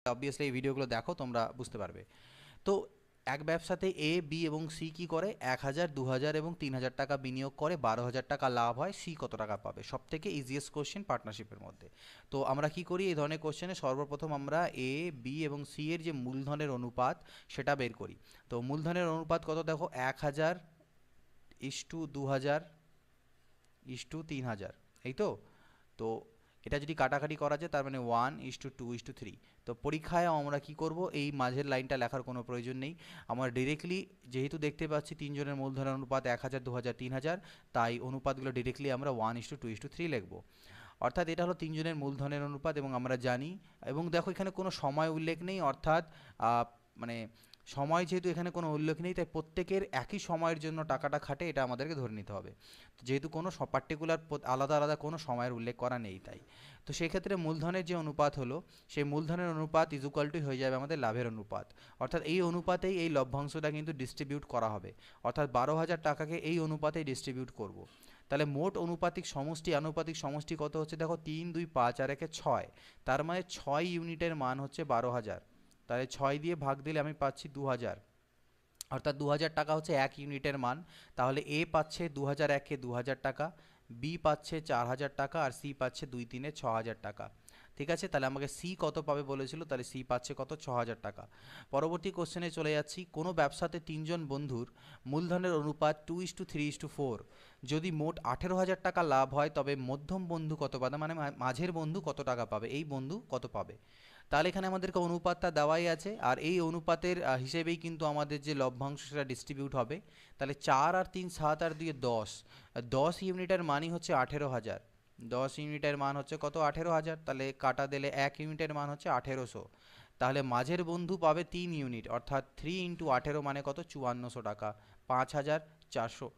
Obviously এই ভিডিওগুলো দেখো, তোমরা বুঝতে পারবে। তো এক ব্যবসাতে এ, বি এবং সি কি করে 1000, 2000 এবং 3000 টাকা বিনিয়োগ করে 12,000 টাকা লাভ হয়, সি কত টাকা পাবে? সব থেকে ইজিয়েস্ট কোশ্চেন পার্টনারশিপের মধ্যে। তো আমরা কি করি এই ধরনের কোশ্চেনে? সর্বপ্রথম আমরা এ, বি এবং সি এর যে মূলধনের অনুপাত সেটা বের করি। তো মূলধনের অনুপাত কত দেখো, 1000 ইস্টু 2000 ইস্টু 3000, এই তো। তো এটা যদি কাটাকাটি করা যায় তার মানে 1:2:3। তো পরীক্ষায় আমরা কি করব, এই মাঝের লাইনটা লেখার কোনো প্রয়োজন নেই। আমরা ডিরেক্টলি যেহেতু দেখতে পাচ্ছি তিনজনের মূলধনের অনুপাত 1000, 2000, 3000, তাই অনুপাতগুলো ডিরেক্টলি আমরা 1:2:3 লিখব। অর্থাৎ এটা হলো তিনজনের মূলধনের অনুপাত এবং আমরা জানি, এবং দেখো এখানে কোনো সময় উল্লেখ নেই, অর্থাৎ মানে সময় যেহেতু এখানে কোনো উল্লেখ নেই, তাই প্রত্যেকের একই সময়ের জন্য টাকাটা খাটে, এটা আমাদেরকে ধরে নিতে হবে। যেহেতু কোনো পার্টিকুলার আলাদা আলাদা কোনো সময়ের উল্লেখ করা নেই, তাই তো সেক্ষেত্রে মূলধনের যে অনুপাত হলো, সেই মূলধনের অনুপাত ইজুকাল টু হয়ে যাবে আমাদের লাভের অনুপাত। অর্থাৎ এই অনুপাতেই এই লভ্যাংশটা কিন্তু ডিস্ট্রিবিউট করা হবে, অর্থাৎ 12,000 টাকাকে এই অনুপাতেই ডিস্ট্রিবিউট করব। তাহলে মোট অনুপাতিক সমষ্টি, আনুপাতিক সমষ্টি কত হচ্ছে দেখো, 3, 2, 5 আর 1 6, তার মানে 6 ইউনিটের মান হচ্ছে 12,000। তাহলে 6 দিয়ে ভাগ দিলে আমি পাচ্ছি 2000, অর্থাৎ 2000 টাকা হচ্ছে 1 ইউনিটের মান। তাহলে এ পাচ্ছে 2001-কে 2000 টাকা, বি পাচ্ছে 4000 টাকা, আর সি পাচ্ছে 2 3-এ 6000 টাকা। ঠিক আছে, তাহলে আমাকে সি কত পাবে বলেছিল, তাহলে সি পাচ্ছে কত, 6000 টাকা। পরবর্তী কোশ্চেনে চলে যাচ্ছি। কোনো ব্যবসাতে তিনজন বন্ধুর মূলধনের অনুপাত 2:3:4। যদি মোট 18,000 টাকা লাভ হয় তবে মধ্যম বন্ধু কত পাবে, মানে মাঝের বন্ধু কত টাকা পাবে, এই বন্ধু কত পাবে? তাহলে এখানে আমাদেরকে অনুপাতটা দেওয়াই আছে, আর এই অনুপাতের হিসেবেই কিন্তু আমাদের যে লভ্যাংশ সেটা ডিস্ট্রিবিউট হবে। তাহলে 4 আর 3 7 আর 2 10, 10 ইউনিটের মানই হচ্ছে 18,000। 10 ইউনিটের মান হচ্ছে কত, 18,000। তাহলে কাটা দিলে 1 ইউনিটের মান হচ্ছে 1800। তাহলে মাঝের বন্ধু পাবে 3 ইউনিট, অর্থাৎ 3 × 18 মানে কত, 5400 টাকা, 5400।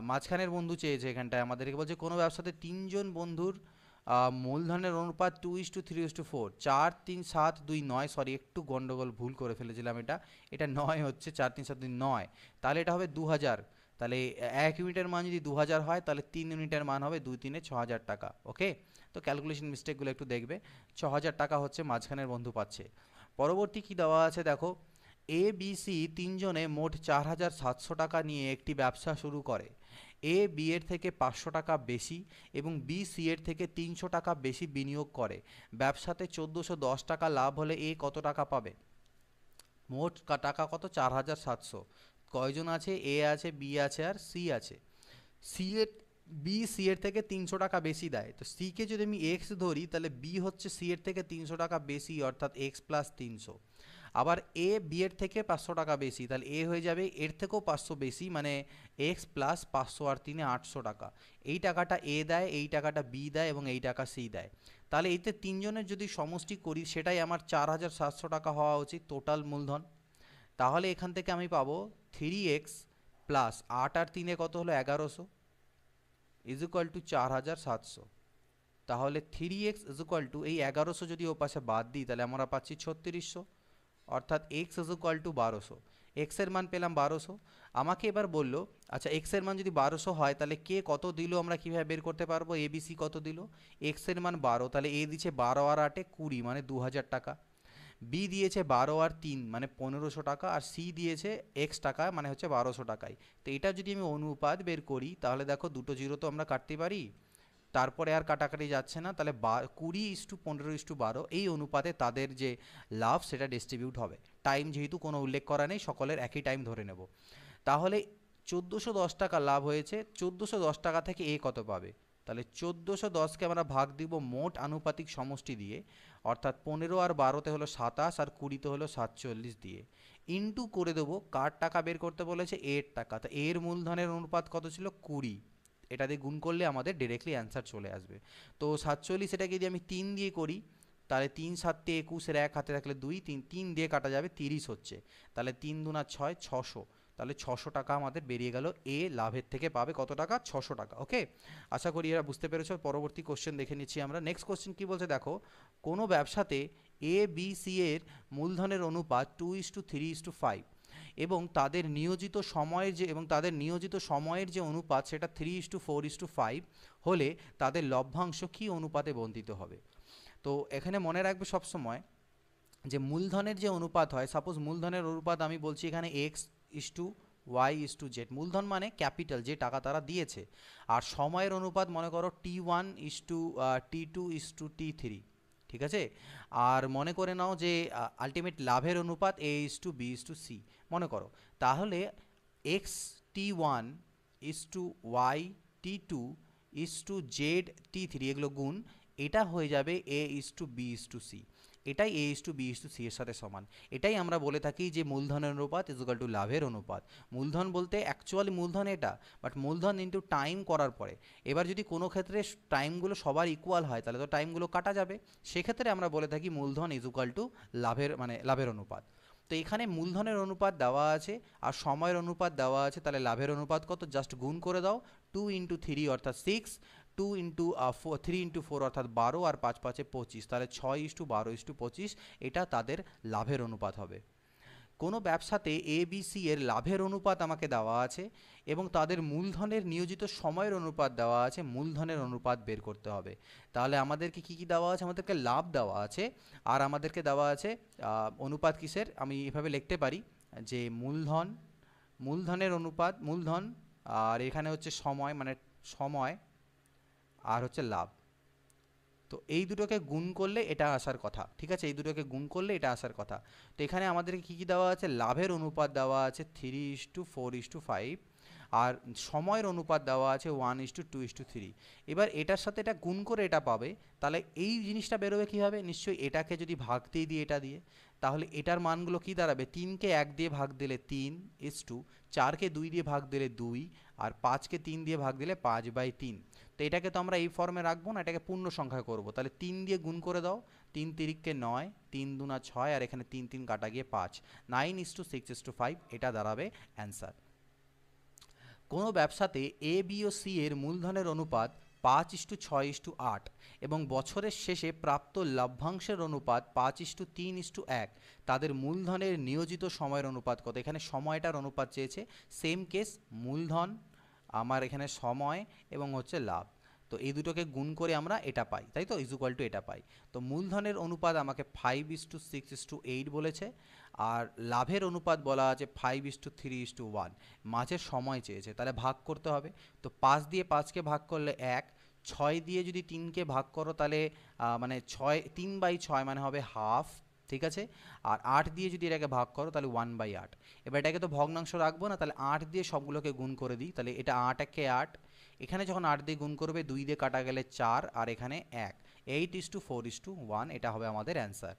মাঝখানের বন্ধু চেয়েছে এখানটায় আমাদেরকে, বলছে কোনো ব্যবসাতে তিনজন বন্ধুর মূলধনের অনুপাত 2:3:4। 4 3 7 2 9, সরি একটু গন্ডগোল ভুল করে ফেলেছিলাম, এটা 9 হচ্ছে, 4 3 7 2 9। তাহলে এটা হবে 2000। তাহলে 1 ইউনিটের মান যদি 2000 হয়, তাহলে 3 ইউনিটের মান হবে 2 3-এ 6000 টাকা। ওকে, তো ক্যালকুলেশন মিস্টেকগুলো একটু দেখবে। 6000 টাকা হচ্ছে মাঝখানের বন্ধু পাচ্ছে। পরবর্তী কি দেওয়া আছে দেখো, এ, বি, সি তিনজনে মোট 4700 টাকা নিয়ে একটি ব্যবসা শুরু করে। এ বি এর থেকে 500 টাকা বেশি এবং বি সি এর থেকে 300 টাকা বেশি বিনিয়োগ করে। ব্যবসাতে 1410 টাকা লাভ হলে এ কত টাকা পাবে? মোট টাকা কত, 4700। কয়জন আছে? এ আছে, বি আছে, আর সি আছে। সি এর বি সি এর থেকে 300 টাকা বেশি দেয়, তো সিকে যদি আমি এক্স ধরি, তাহলে বি হচ্ছে সি এর থেকে 300 টাকা বেশি, অর্থাৎ এক্স প্লাস 300। আবার এ বি এর থেকে 500 টাকা বেশি, তাহলে এ হয়ে যাবে এর থেকেও 500 বেশি, মানে এক্স প্লাস 500 আর 3-এ 800 টাকা। এই টাকাটা এ দেয়, এই টাকাটা বি দেয় এবং এই টাকা সি দেয়। তাহলে এতে তিনজনের যদি সমষ্টি করি, সেটাই আমার 4700 টাকা হওয়া উচিত টোটাল মূলধন। তাহলে এখান থেকে আমি পাবো 3x প্লাস 8 আর 3-এ কত হলো, 1100 = 4700। তাহলে 3x = এই 1100 যদি ও পাশে বাদ দিই, তাহলে আমরা পাচ্ছি 3600, অর্থাৎ x = 1200। এক্স এর মান পেলাম 1200। আমাকে এবার বললো, আচ্ছা এক্স এর মান যদি 1200 হয়, তাহলে কে কত দিল আমরা কীভাবে বের করতে পারবো? এবিসি কত দিল? এক্স এর মান 12, তাহলে এ দিচ্ছে 12 আর 8-এ 20, মানে 2000 টাকা। বি দিয়েছে 12 আর 3, মানে 1500 টাকা, আর সি দিয়েছে এক্স টাকা, মানে হচ্ছে 1200 টাকায়। তো এটা যদি আমি অনুপাত বের করি, তাহলে দেখো দুটো জিরো তো আমরা কাটতে পারি, তারপরে আর কাটাকাটি যাচ্ছে না। তাহলে 20:15:12 এই অনুপাতে তাদের যে লাভ সেটা ডিস্ট্রিবিউট হবে। টাইম যেহেতু কোনো উল্লেখ করা নেই, সকলের একই টাইম ধরে নেব। তাহলে 1410 টাকা লাভ হয়েছে, 1410 টাকা থেকে এ কত পাবে? তাহলে 1410-কে আমরা ভাগ দিব মোট আনুপাতিক সমষ্টি দিয়ে, অর্থাৎ 15 আর 12-তে হলো 27 আর 20-তে হলো 47 দিয়ে, ইনটু করে দেবো কার টাকা বের করতে বলেছে, এর টাকা। তা এর মূলধনের অনুপাত কত ছিল, 20। এটা দিয়ে গুণ করলে আমাদের ডিরেক্টলি অ্যান্সার চলে আসবে। তো 47, এটাকে যদি আমি 3 দিয়ে করি, তাহলে 3 7 21, এর 1 হাতে থাকলে 2, 3 3 দিয়ে কাটা যাবে, 30 হচ্ছে। তাহলে 3 2 6, 600। তাহলে 600 টাকা আমাদের বেরিয়ে গেল, এ লাভের থেকে পাবে কত টাকা, 600 টাকা। ওকে, আশা করি এরা বুঝতে পেরেছো। পরবর্তী কোশ্চেন দেখে নিচ্ছি আমরা। নেক্সট কোশ্চেন কি বলছে দেখো, কোনো ব্যবসাতে এ বি সি এর মূলধনের অনুপাত 2:3:5 এবং তাদের নিয়োজিত সময়ের যে অনুপাত সেটা 3:4:5 হলে তাদের লভ্যাংশ কী অনুপাতে বন্টিত হবে? তো এখানে মনে রাখবে সবসময়, যে মূলধনের যে অনুপাত হয়, সাপোজ মূলধনের অনুপাত আমি বলছি এখানে x is to Y is to Z. মূলধন মানে ক্যাপিটাল, যে টাকা তারা দিয়েছে। আর সময়ের অনুপাত মনে করো T1 is two T2 is two T3, ঠিক আছে। আর মনে করে নাও যে আলটিমেট লাভের অনুপাত A is to B is to C মনে করো। তাহলে x T1 is to y T2 is to z T3, এগুলো গুণ, এটা হয়ে যাবে A is to B is to C. এটাই A is to B is to C এর সাথে সমান। এটাই আমরা বলে থাকি যে মূলধনের অনুপাত ইজ ইকুয়াল টু লাভের অনুপাত। মূলধন বলতে অ্যাকচুয়ালি মূলধন এটা, বাট মূলধন ইন্টু টাইম করার পরে। এবার যদি কোনো ক্ষেত্রে টাইমগুলো সবার ইকুয়াল হয় তাহলে তো টাইমগুলো কাটা যাবে, সেক্ষেত্রে আমরা বলে থাকি মূলধন ইজ ইকুয়াল টু লাভের মানে লাভের অনুপাত। তো এখানে মূলধনের অনুপাত দেওয়া আছে আর সময়ের অনুপাত দেওয়া আছে, তাহলে লাভের অনুপাত কত জাস্ট গুণ করে দাও। 2 ইন্টু 3 অর্থাৎ 6, 2 ইন্টু 3 ইন্টু 4 অর্থাৎ 12, আর 5 5 25, তাহলে 6 ইস টু 12 ইস টু 25, এটা তাদের লাভের অনুপাত হবে। কোনো ব্যবসাতে এ বি সি এর লাভের অনুপাত আমাকে দেওয়া আছে এবং তাদের মূলধনের নিয়োজিত সময়ের অনুপাত দেওয়া আছে, মূলধনের অনুপাত বের করতে হবে। তাহলে আমাদেরকে কী কী দেওয়া আছে, আমাদেরকে লাভ দেওয়া আছে আর আমাদেরকে দেওয়া আছে অনুপাত কিসের, আমি এভাবে লিখতে পারি যে মূলধনের অনুপাত মূলধন, আর এখানে হচ্ছে সময় মানে সময়, আর হচ্ছে লাভ। তো এই দুটোকে গুণ করলে এটা আসার কথা, ঠিক আছে, এই দুটোকে গুণ করলে এটা আসার কথা। তো এখানে আমাদেরকে কী কী দেওয়া আছে, লাভের অনুপাত দেওয়া আছে 3:4:5, আর সময়ের অনুপাত দেওয়া আছে 1:2:3। এবার এটার সাথে এটা গুণ করে এটা পাবে, তাহলে এই জিনিসটা বেরোবে কীভাবে, নিশ্চয়ই এটাকে যদি ভাগ দিয়ে দিই এটা দিয়ে, তাহলে এটার মানগুলো কী দাঁড়াবে, 3কে 1 দিয়ে ভাগ দিলে 3:2, 4কে 2 দিয়ে ভাগ দিলে 2, আর 5কে 3 দিয়ে ভাগ দিলে 5/3। তো এটাকে তো আমরা এই ফর্মে রাখবো না, এটাকে পূর্ণ সংখ্যা করব। তাহলে 3 দিয়ে গুণ করে দাও, 3 তিরিককে 9, 3 দুনা 6, আর এখানে 3 3 কাটা গিয়ে 5, 9:6:5, এটা দাঁড়াবে অ্যান্সার। কোনো ব্যবসাতে এ বি ও সি এর মূলধনের অনুপাত 5:6:8 এবং বছরের শেষে প্রাপ্ত লভ্যাংশের অনুপাত 5:3:1, তাদের মূলধনের নিয়োজিত সময়ের অনুপাত কত। এখানে সময়টার অনুপাত চেয়েছে, সেম কেস, মূলধন আমার এখানে সময় এবং হচ্ছে লাভ। তো এই দুটোকে গুণ করে আমরা এটা পাই, তাই তো, ইজ ইকুয়াল টু এটা পাই। তো মূলধনের অনুপাত আমাকে 5:6:8 বলেছে, আর লাভের অনুপাত বলা আছে 5:3:1, মাঝের সময় চেয়েছে, তাহলে ভাগ করতে হবে। তো 5 দিয়ে 5কে ভাগ করলে 1, 6 দিয়ে যদি 3কে ভাগ করো তাহলে মানে 3/6 মানে হবে হাফ, ঠিক আছে। আর 8 দিয়ে যদি এটাকে ভাগ করো তাহলে 1/8। এবার এটাকে তো ভগ্নাংশ রাখবো না, তাহলে 8 দিয়ে সবগুলোকে গুণ করে দিই, তাহলে এটা 8 একে 8, এখানে যখন 8 দিয়ে গুণ করবে 2 দিয়ে কাটা গেলে 4, আর এখানে 1, 8:4:1, এটা হবে আমাদের অ্যান্সার।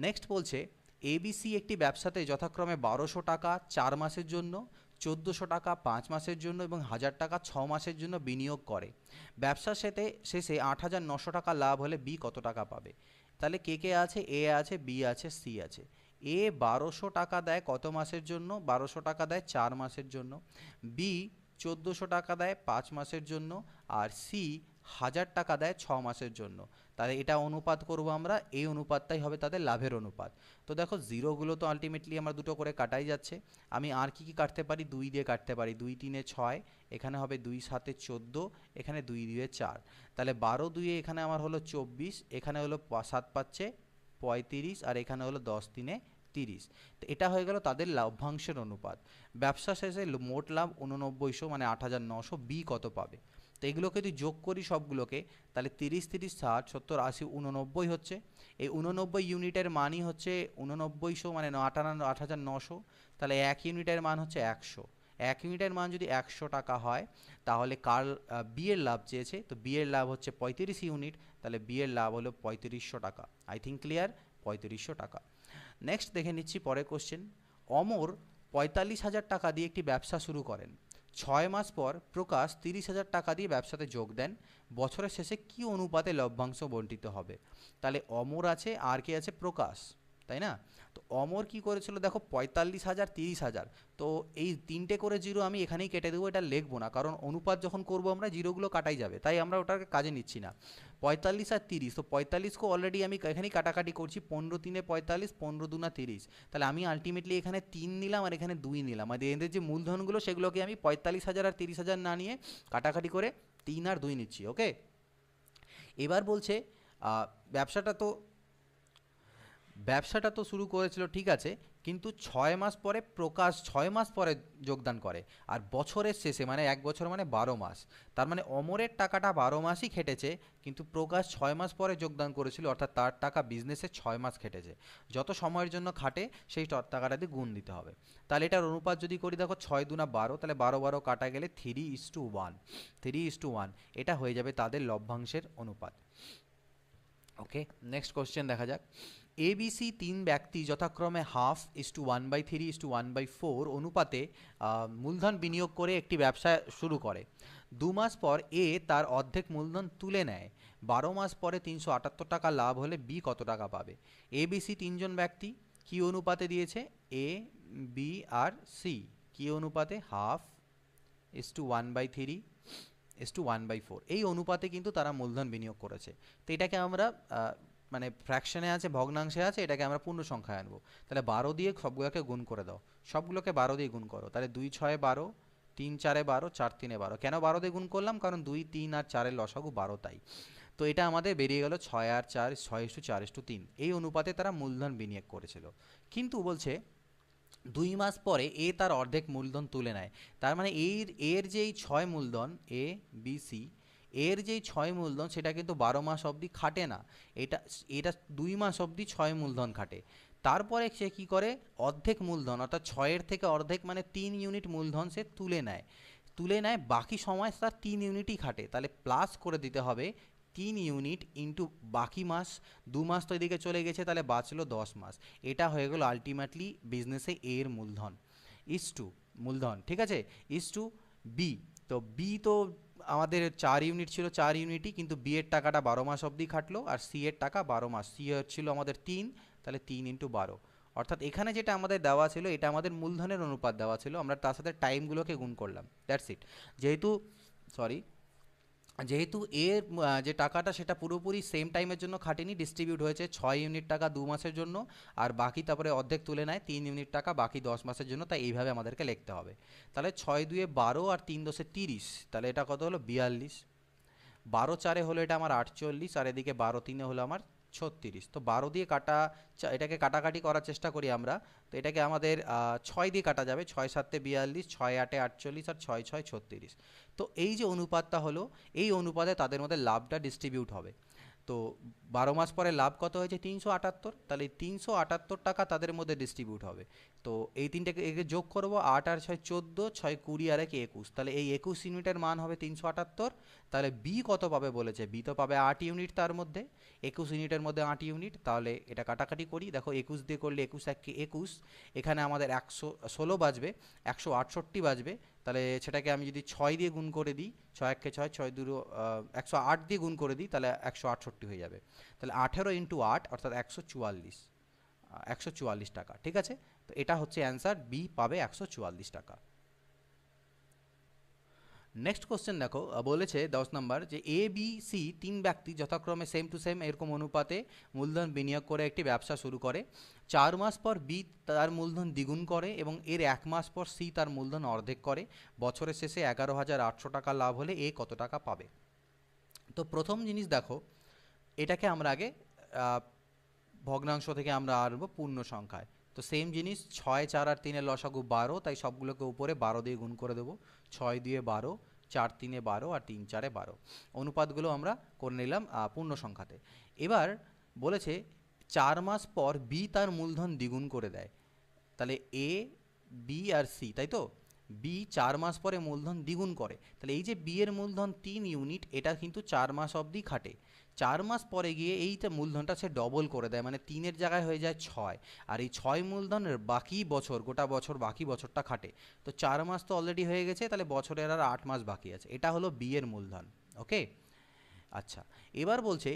নেক্সট বলছে এবিসি একটি ব্যবসাতে যথাক্রমে 1200 টাকা 4 মাসের জন্য, 1400 টাকা 5 মাসের জন্য এবং 1000 টাকা 6 মাসের জন্য বিনিয়োগ করে। ব্যবসা শেষে 8900 টাকা লাভ হলে বি কত টাকা পাবে। তাহলে কে কে আছে, এ আছে, বি আছে, সি আছে। এ 1200 টাকা দেয় কত মাসের জন্য, 1200 টাকা দেয় 4 মাসের জন্য। বি 1400 টাকা দেয় 5 মাসের জন্য। আর সি 1000 টাকা দেয় 6 মাসের জন্য। তাহলে এটা অনুপাত করব আমরা, এই অনুপাতটাই হবে তাদের লাভের অনুপাত। তো দেখো জিরোগুলো তো আলটিমেটলি আমরা দুটো করে কাটাই যাচ্ছে। আমি আর কি কি কাটতে পারি, 2 দিয়ে কাটতে পারি, 2 3 6, এখানে হবে 2 7 14, এখানে 2 2 4, তাহলে 12 2 এখানে আমার হলো 24, এখানে হলো 7 5 35, আর এখানে হলো 10 3 30। তো এটা হয়ে গেল তাদের লভ্যাংশের অনুপাত। ব্যবসা শেষে মোট লাভ 8900 মানে 8900, বি কত পাবে। তো এগুলোকে যদি যোগ করি সবগুলোকে, তাহলে 30 30 60 70 80 89 হচ্ছে। এই 89 ইউনিটের মানই হচ্ছে 8900 মানে 8900, তাহলে 1 ইউনিটের মান হচ্ছে 100। 1 ইউনিটের মান যদি 100 টাকা হয়, তাহলে কার বি এর লাভ চেয়েছে, তো বি এর লাভ হচ্ছে 35 ইউনিট, তাহলে বি এর লাভ হলো 3500 টাকা। আই থিঙ্ক ক্লিয়ার, 3500 টাকা। নেক্সট দেখে নিচ্ছি পরের কোশ্চেন। অমর 45,000 টাকা দিয়ে একটি ব্যবসা শুরু করেন। 6 মাস পর প্রকাশ 30,000 টাকা দিয়ে ব্যবসাতে যোগ দেন। বছরের শেষে কী অনুপাতে লভ্যাংশ বণ্টিত হবে। তাহলে অমর আছে আর কে আছে, প্রকাশ, তাই না। তো অমর কি করেছিল দেখো, 45,000 30,000, তো এই 3টে করে জিরো আমি এখানেই কেটে দেবো, এটা লিখবো না, কারণ অনুপাত যখন করবো আমরা জিরোগুলো কাটাই যাবে, তাই আমরা ওটাকে কাজে নিচ্ছি না। 45 আর 30, তো 45কে অলরেডি আমি এখানেই কাটাকাটি করছি, 15 3 45, 15 2 30, তাহলে আমি আলটিমেটলি এখানে 3 নিলাম আর এখানে 2 নিলাম, আর এদের যে মূলধনগুলো সেগুলোকে আমি 45,000 আর 30,000 না নিয়ে কাটাকাটি করে 3 আর 2 নিচ্ছি, ওকে। এবার বলছে ব্যবসাটা তো ব্যবসাটা তো শুরু করেছিল ঠিক আছে, কিন্তু 6 মাস পরে প্রকাশ 6 মাস পরে যোগদান করে। আর বছরের শেষে মানে 1 বছর মানে 12 মাস, তার মানে অমরের টাকাটা 12 মাসই খেটেছে, কিন্তু প্রকাশ 6 মাস পরে যোগদান করেছিল, অর্থাৎ তার টাকা বিজনেসে 6 মাস খেটেছে। যত সময়ের জন্য খাটে সেই টাকাটা দিয়ে গুণ দিতে হবে। তাহলে এটার অনুপাত যদি করি, দেখো 6 × 2 = 12, তাহলে 12 কাটা গেলে 3:1, 3:1, এটা হয়ে যাবে তাদের লভ্যাংশের অনুপাত। ওকে, নেক্সট কোশ্চেন দেখা যাক। এবিসি তিন ব্যক্তি যথাক্রমে 1/3:1/4 অনুপাতে মূলধন বিনিয়োগ করে একটি ব্যবসা শুরু করে। 2 মাস পর এ তার অর্ধেক মূলধন তুলে নেয়। 12 মাস পরে 378 টাকা লাভ হলে বি কত টাকা পাবে? এবিসি তিনজন ব্যক্তি কি অনুপাতে দিয়েছে? এ, বি আর সি কি অনুপাতে? 1/3:1/4 এই অনুপাতে কিন্তু তারা মূলধন বিনিয়োগ করেছে। তো এটাকে আমরা মানে ফ্র্যাকশনে আছে, ভগ্নাংশে আছে, এটাকে আমরা পূর্ণ সংখ্যায় আনবো। তাহলে 12 দিয়ে সবগুলোকে গুণ করে দাও, সবগুলোকে 12 দিয়ে গুণ করো। তাহলে 2 × 6 = 12, 3 × 4 = 12, 4 × 3 = 12। কেন 12 দিয়ে গুণ করলাম? কারণ 2, 3 আর 4-এর লসাগু 12, তাই। তো এটা আমাদের বেরিয়ে গেল 6 আর 4, 6:4:3। এই অনুপাতে তারা মূলধন বিনিয়োগ করেছিল। কিন্তু বলছে 2 মাস পরে এ তার অর্ধেক মূলধন তুলে নেয়। তার মানে এর যেই 6 মূলধন, এ বি সি, এর যেই 6 মূলধন সেটা কিন্তু 12 মাস অবধি খাটে না। এটা এটা 2 মাস অবধি 6 মূলধন খাটে। তারপরে সে কি করে? অর্ধেক মূলধন, অর্থাৎ 6-এর থেকে অর্ধেক মানে 3 ইউনিট মূলধন সে তুলে নেয়, বাকি সময় তার 3 ইউনিটই খাটে। তাহলে প্লাস করে দিতে হবে 3 ইউনিট ইন্টু বাকি মাস। 2 মাস তো এদিকে চলে গেছে, তাহলে বাঁচলো 10 মাস। এটা হয়ে গেল আলটিমেটলি বিজনেসে এর মূলধন মূলধন, ঠিক আছে, বি। তো বি তো আমাদের 4 ইউনিট ছিল, 4 ইউনিটই, কিন্তু বি এর টাকাটা 12 মাস অবধি খাটলো, আর সি এর টাকা 12 মাস। সি ছিল আমাদের 3, তাহলে 3 × 12। অর্থাৎ এখানে যেটা আমাদের দেওয়া ছিল এটা আমাদের মূলধনের অনুপাত দেওয়া ছিল, আমরা তার সাথে টাইমগুলোকে গুণ করলাম, দ্যাটস ইট। যেহেতু যেহেতু এর যে টাকাটা সেটা পুরোপুরি সেম টাইমের জন্য খাটেনি, ডিস্ট্রিবিউট হয়েছে 6 ইউনিট টাকা 2 মাসের জন্য, আর বাকি তারপরে অর্ধেক তুলে নেয় 3 ইউনিট টাকা বাকি 10 মাসের জন্য, তাই এইভাবে আমাদেরকে লিখতে হবে। তাহলে 6 × 2 = 12 আর 3 × 10 = 30, তাহলে এটা কত হলো? 42। 12 × 4 হলো এটা আমার 48, আর এদিকে 12 × 3 হলো আমার 36। তো 12 দিয়ে এটাকে কাটাকাটি করার চেষ্টা করি আমরা। তো এটাকে আমাদের 6 দিয়ে কাটা যাবে, 6 × 7 = 42, 6 × 8 = 48, আর 6 × 6 = 36। তো এই যে অনুপাতটা হলো, এই অনুপাতে তাদের মধ্যে লাভটা ডিস্ট্রিবিউট হবে। তো 12 মাস পরে লাভ কত হয়েছে? 378। তাহলে 378 টাকা তাদের মধ্যে ডিস্ট্রিবিউট হবে। তো এই তিনটাকে একে যোগ করবো, 8 আর 6 14, 6 20 আর 1 21, তাহলে এই 21 ইউনিটের মান হবে 378। তাহলে বি কত পাবে বলেছে? বি তো পাবে 8 ইউনিট, তার মধ্যে 21 ইউনিটের মধ্যে 8 ইউনিট। তাহলে এটা কাটাকাটি করি, দেখো 21 দিয়ে করলে 21 × 1 = 21, এখানে আমাদের 116 বাজবে, 168 বাজবে। তাহলে সেটাকে আমি যদি 6 দিয়ে গুণ করে দিই, 6 × 1 = 6, 6 × 2 = 108 দিয়ে গুণ করে দিই, তাহলে 168 হয়ে যাবে। তাহলে 18 × 8 অর্থাৎ 144 টাকা, ঠিক আছে। তো এটা হচ্ছে অ্যান্সার, বি পাবে 144 টাকা। নেক্সট কোশ্চেন দেখো, বলেছে 10 নম্বর, যে এ বি সি তিন ব্যক্তি যথাক্রমে সেম টু সেম এরকম অনুপাতে মূলধন বিনিয়োগ করে একটি ব্যবসা শুরু করে। 4 মাস পর বি তার মূলধন দ্বিগুণ করে এবং এর 1 মাস পর সি তার মূলধন অর্ধেক করে। বছরের শেষে 11,800 টাকা লাভ হলে এ কত টাকা পাবে? তো প্রথম জিনিস দেখো, এটাকে আমরা আগে ভগ্নাংশ থেকে আমরা আনবো পূর্ণ সংখ্যায়। তো সেম জিনিস, 6, 4 আর 3-এর লসাগু 12, তাই সবগুলোকে উপরে 12 দিয়ে গুণ করে দেবো। 6 × 2 = 12, 4 × 3 = 12, আর 3 × 4 = 12। অনুপাতগুলো আমরা করে নিলাম পূর্ণ সংখ্যাতে। এবার বলেছে 4 মাস পর বি তার মূলধন দ্বিগুণ করে দেয়। তাহলে এ, বি আর সি, তাই তো? বি 4 মাস পরে মূলধন দ্বিগুণ করে, তাহলে এই যে বি এর মূলধন 3 ইউনিট, এটা কিন্তু 4 মাস অবধি খাটে। 4 মাস পরে গিয়ে এইটা মূলধনটা সে ডবল করে দেয়, মানে 3-এর জায়গায় হয়ে যায় 6, আর এই 6 মূলধনের বাকি বছর, গোটা বছর বাকি বছরটা খাটে। তো 4 মাস তো অলরেডি হয়ে গেছে, তাহলে বছরের আর 8 মাস বাকি আছে। এটা হলো বি এর মূলধন। ওকে, আচ্ছা। এবার বলছে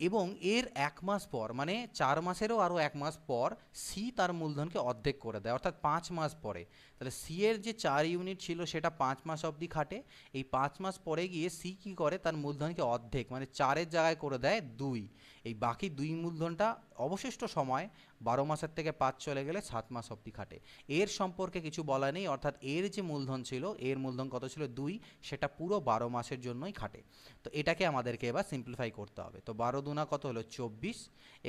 এবং এর 1 মাস পর, মানে 4 মাসেরও আরও 1 মাস পর সি তার মূলধনকে অর্ধেক করে দেয়, অর্থাৎ 5 মাস পরে। তাহলে সি এর যে 4 ইউনিট ছিল সেটা 5 মাস অবধি খাটে। এই 5 মাস পরে গিয়ে সি কী করে? তার মূলধনকে অর্ধেক, মানে 4-এর জায়গায় করে দেয় 2। এই বাকি 2 মূলধনটা অবশিষ্ট সময় 12 মাসের থেকে 5 চলে গেলে 7 মাস অবধি খাটে। এর সম্পর্কে কিছু বলা নেই, অর্থাৎ এর যে মূলধন ছিল, এর মূলধন কত ছিল? 2, সেটা পুরো 12 মাসের জন্যই খাটে। তো এটাকে আমাদেরকে এবার সিম্পলিফাই করতে হবে। তো 12 × দুনা কত হলো 24,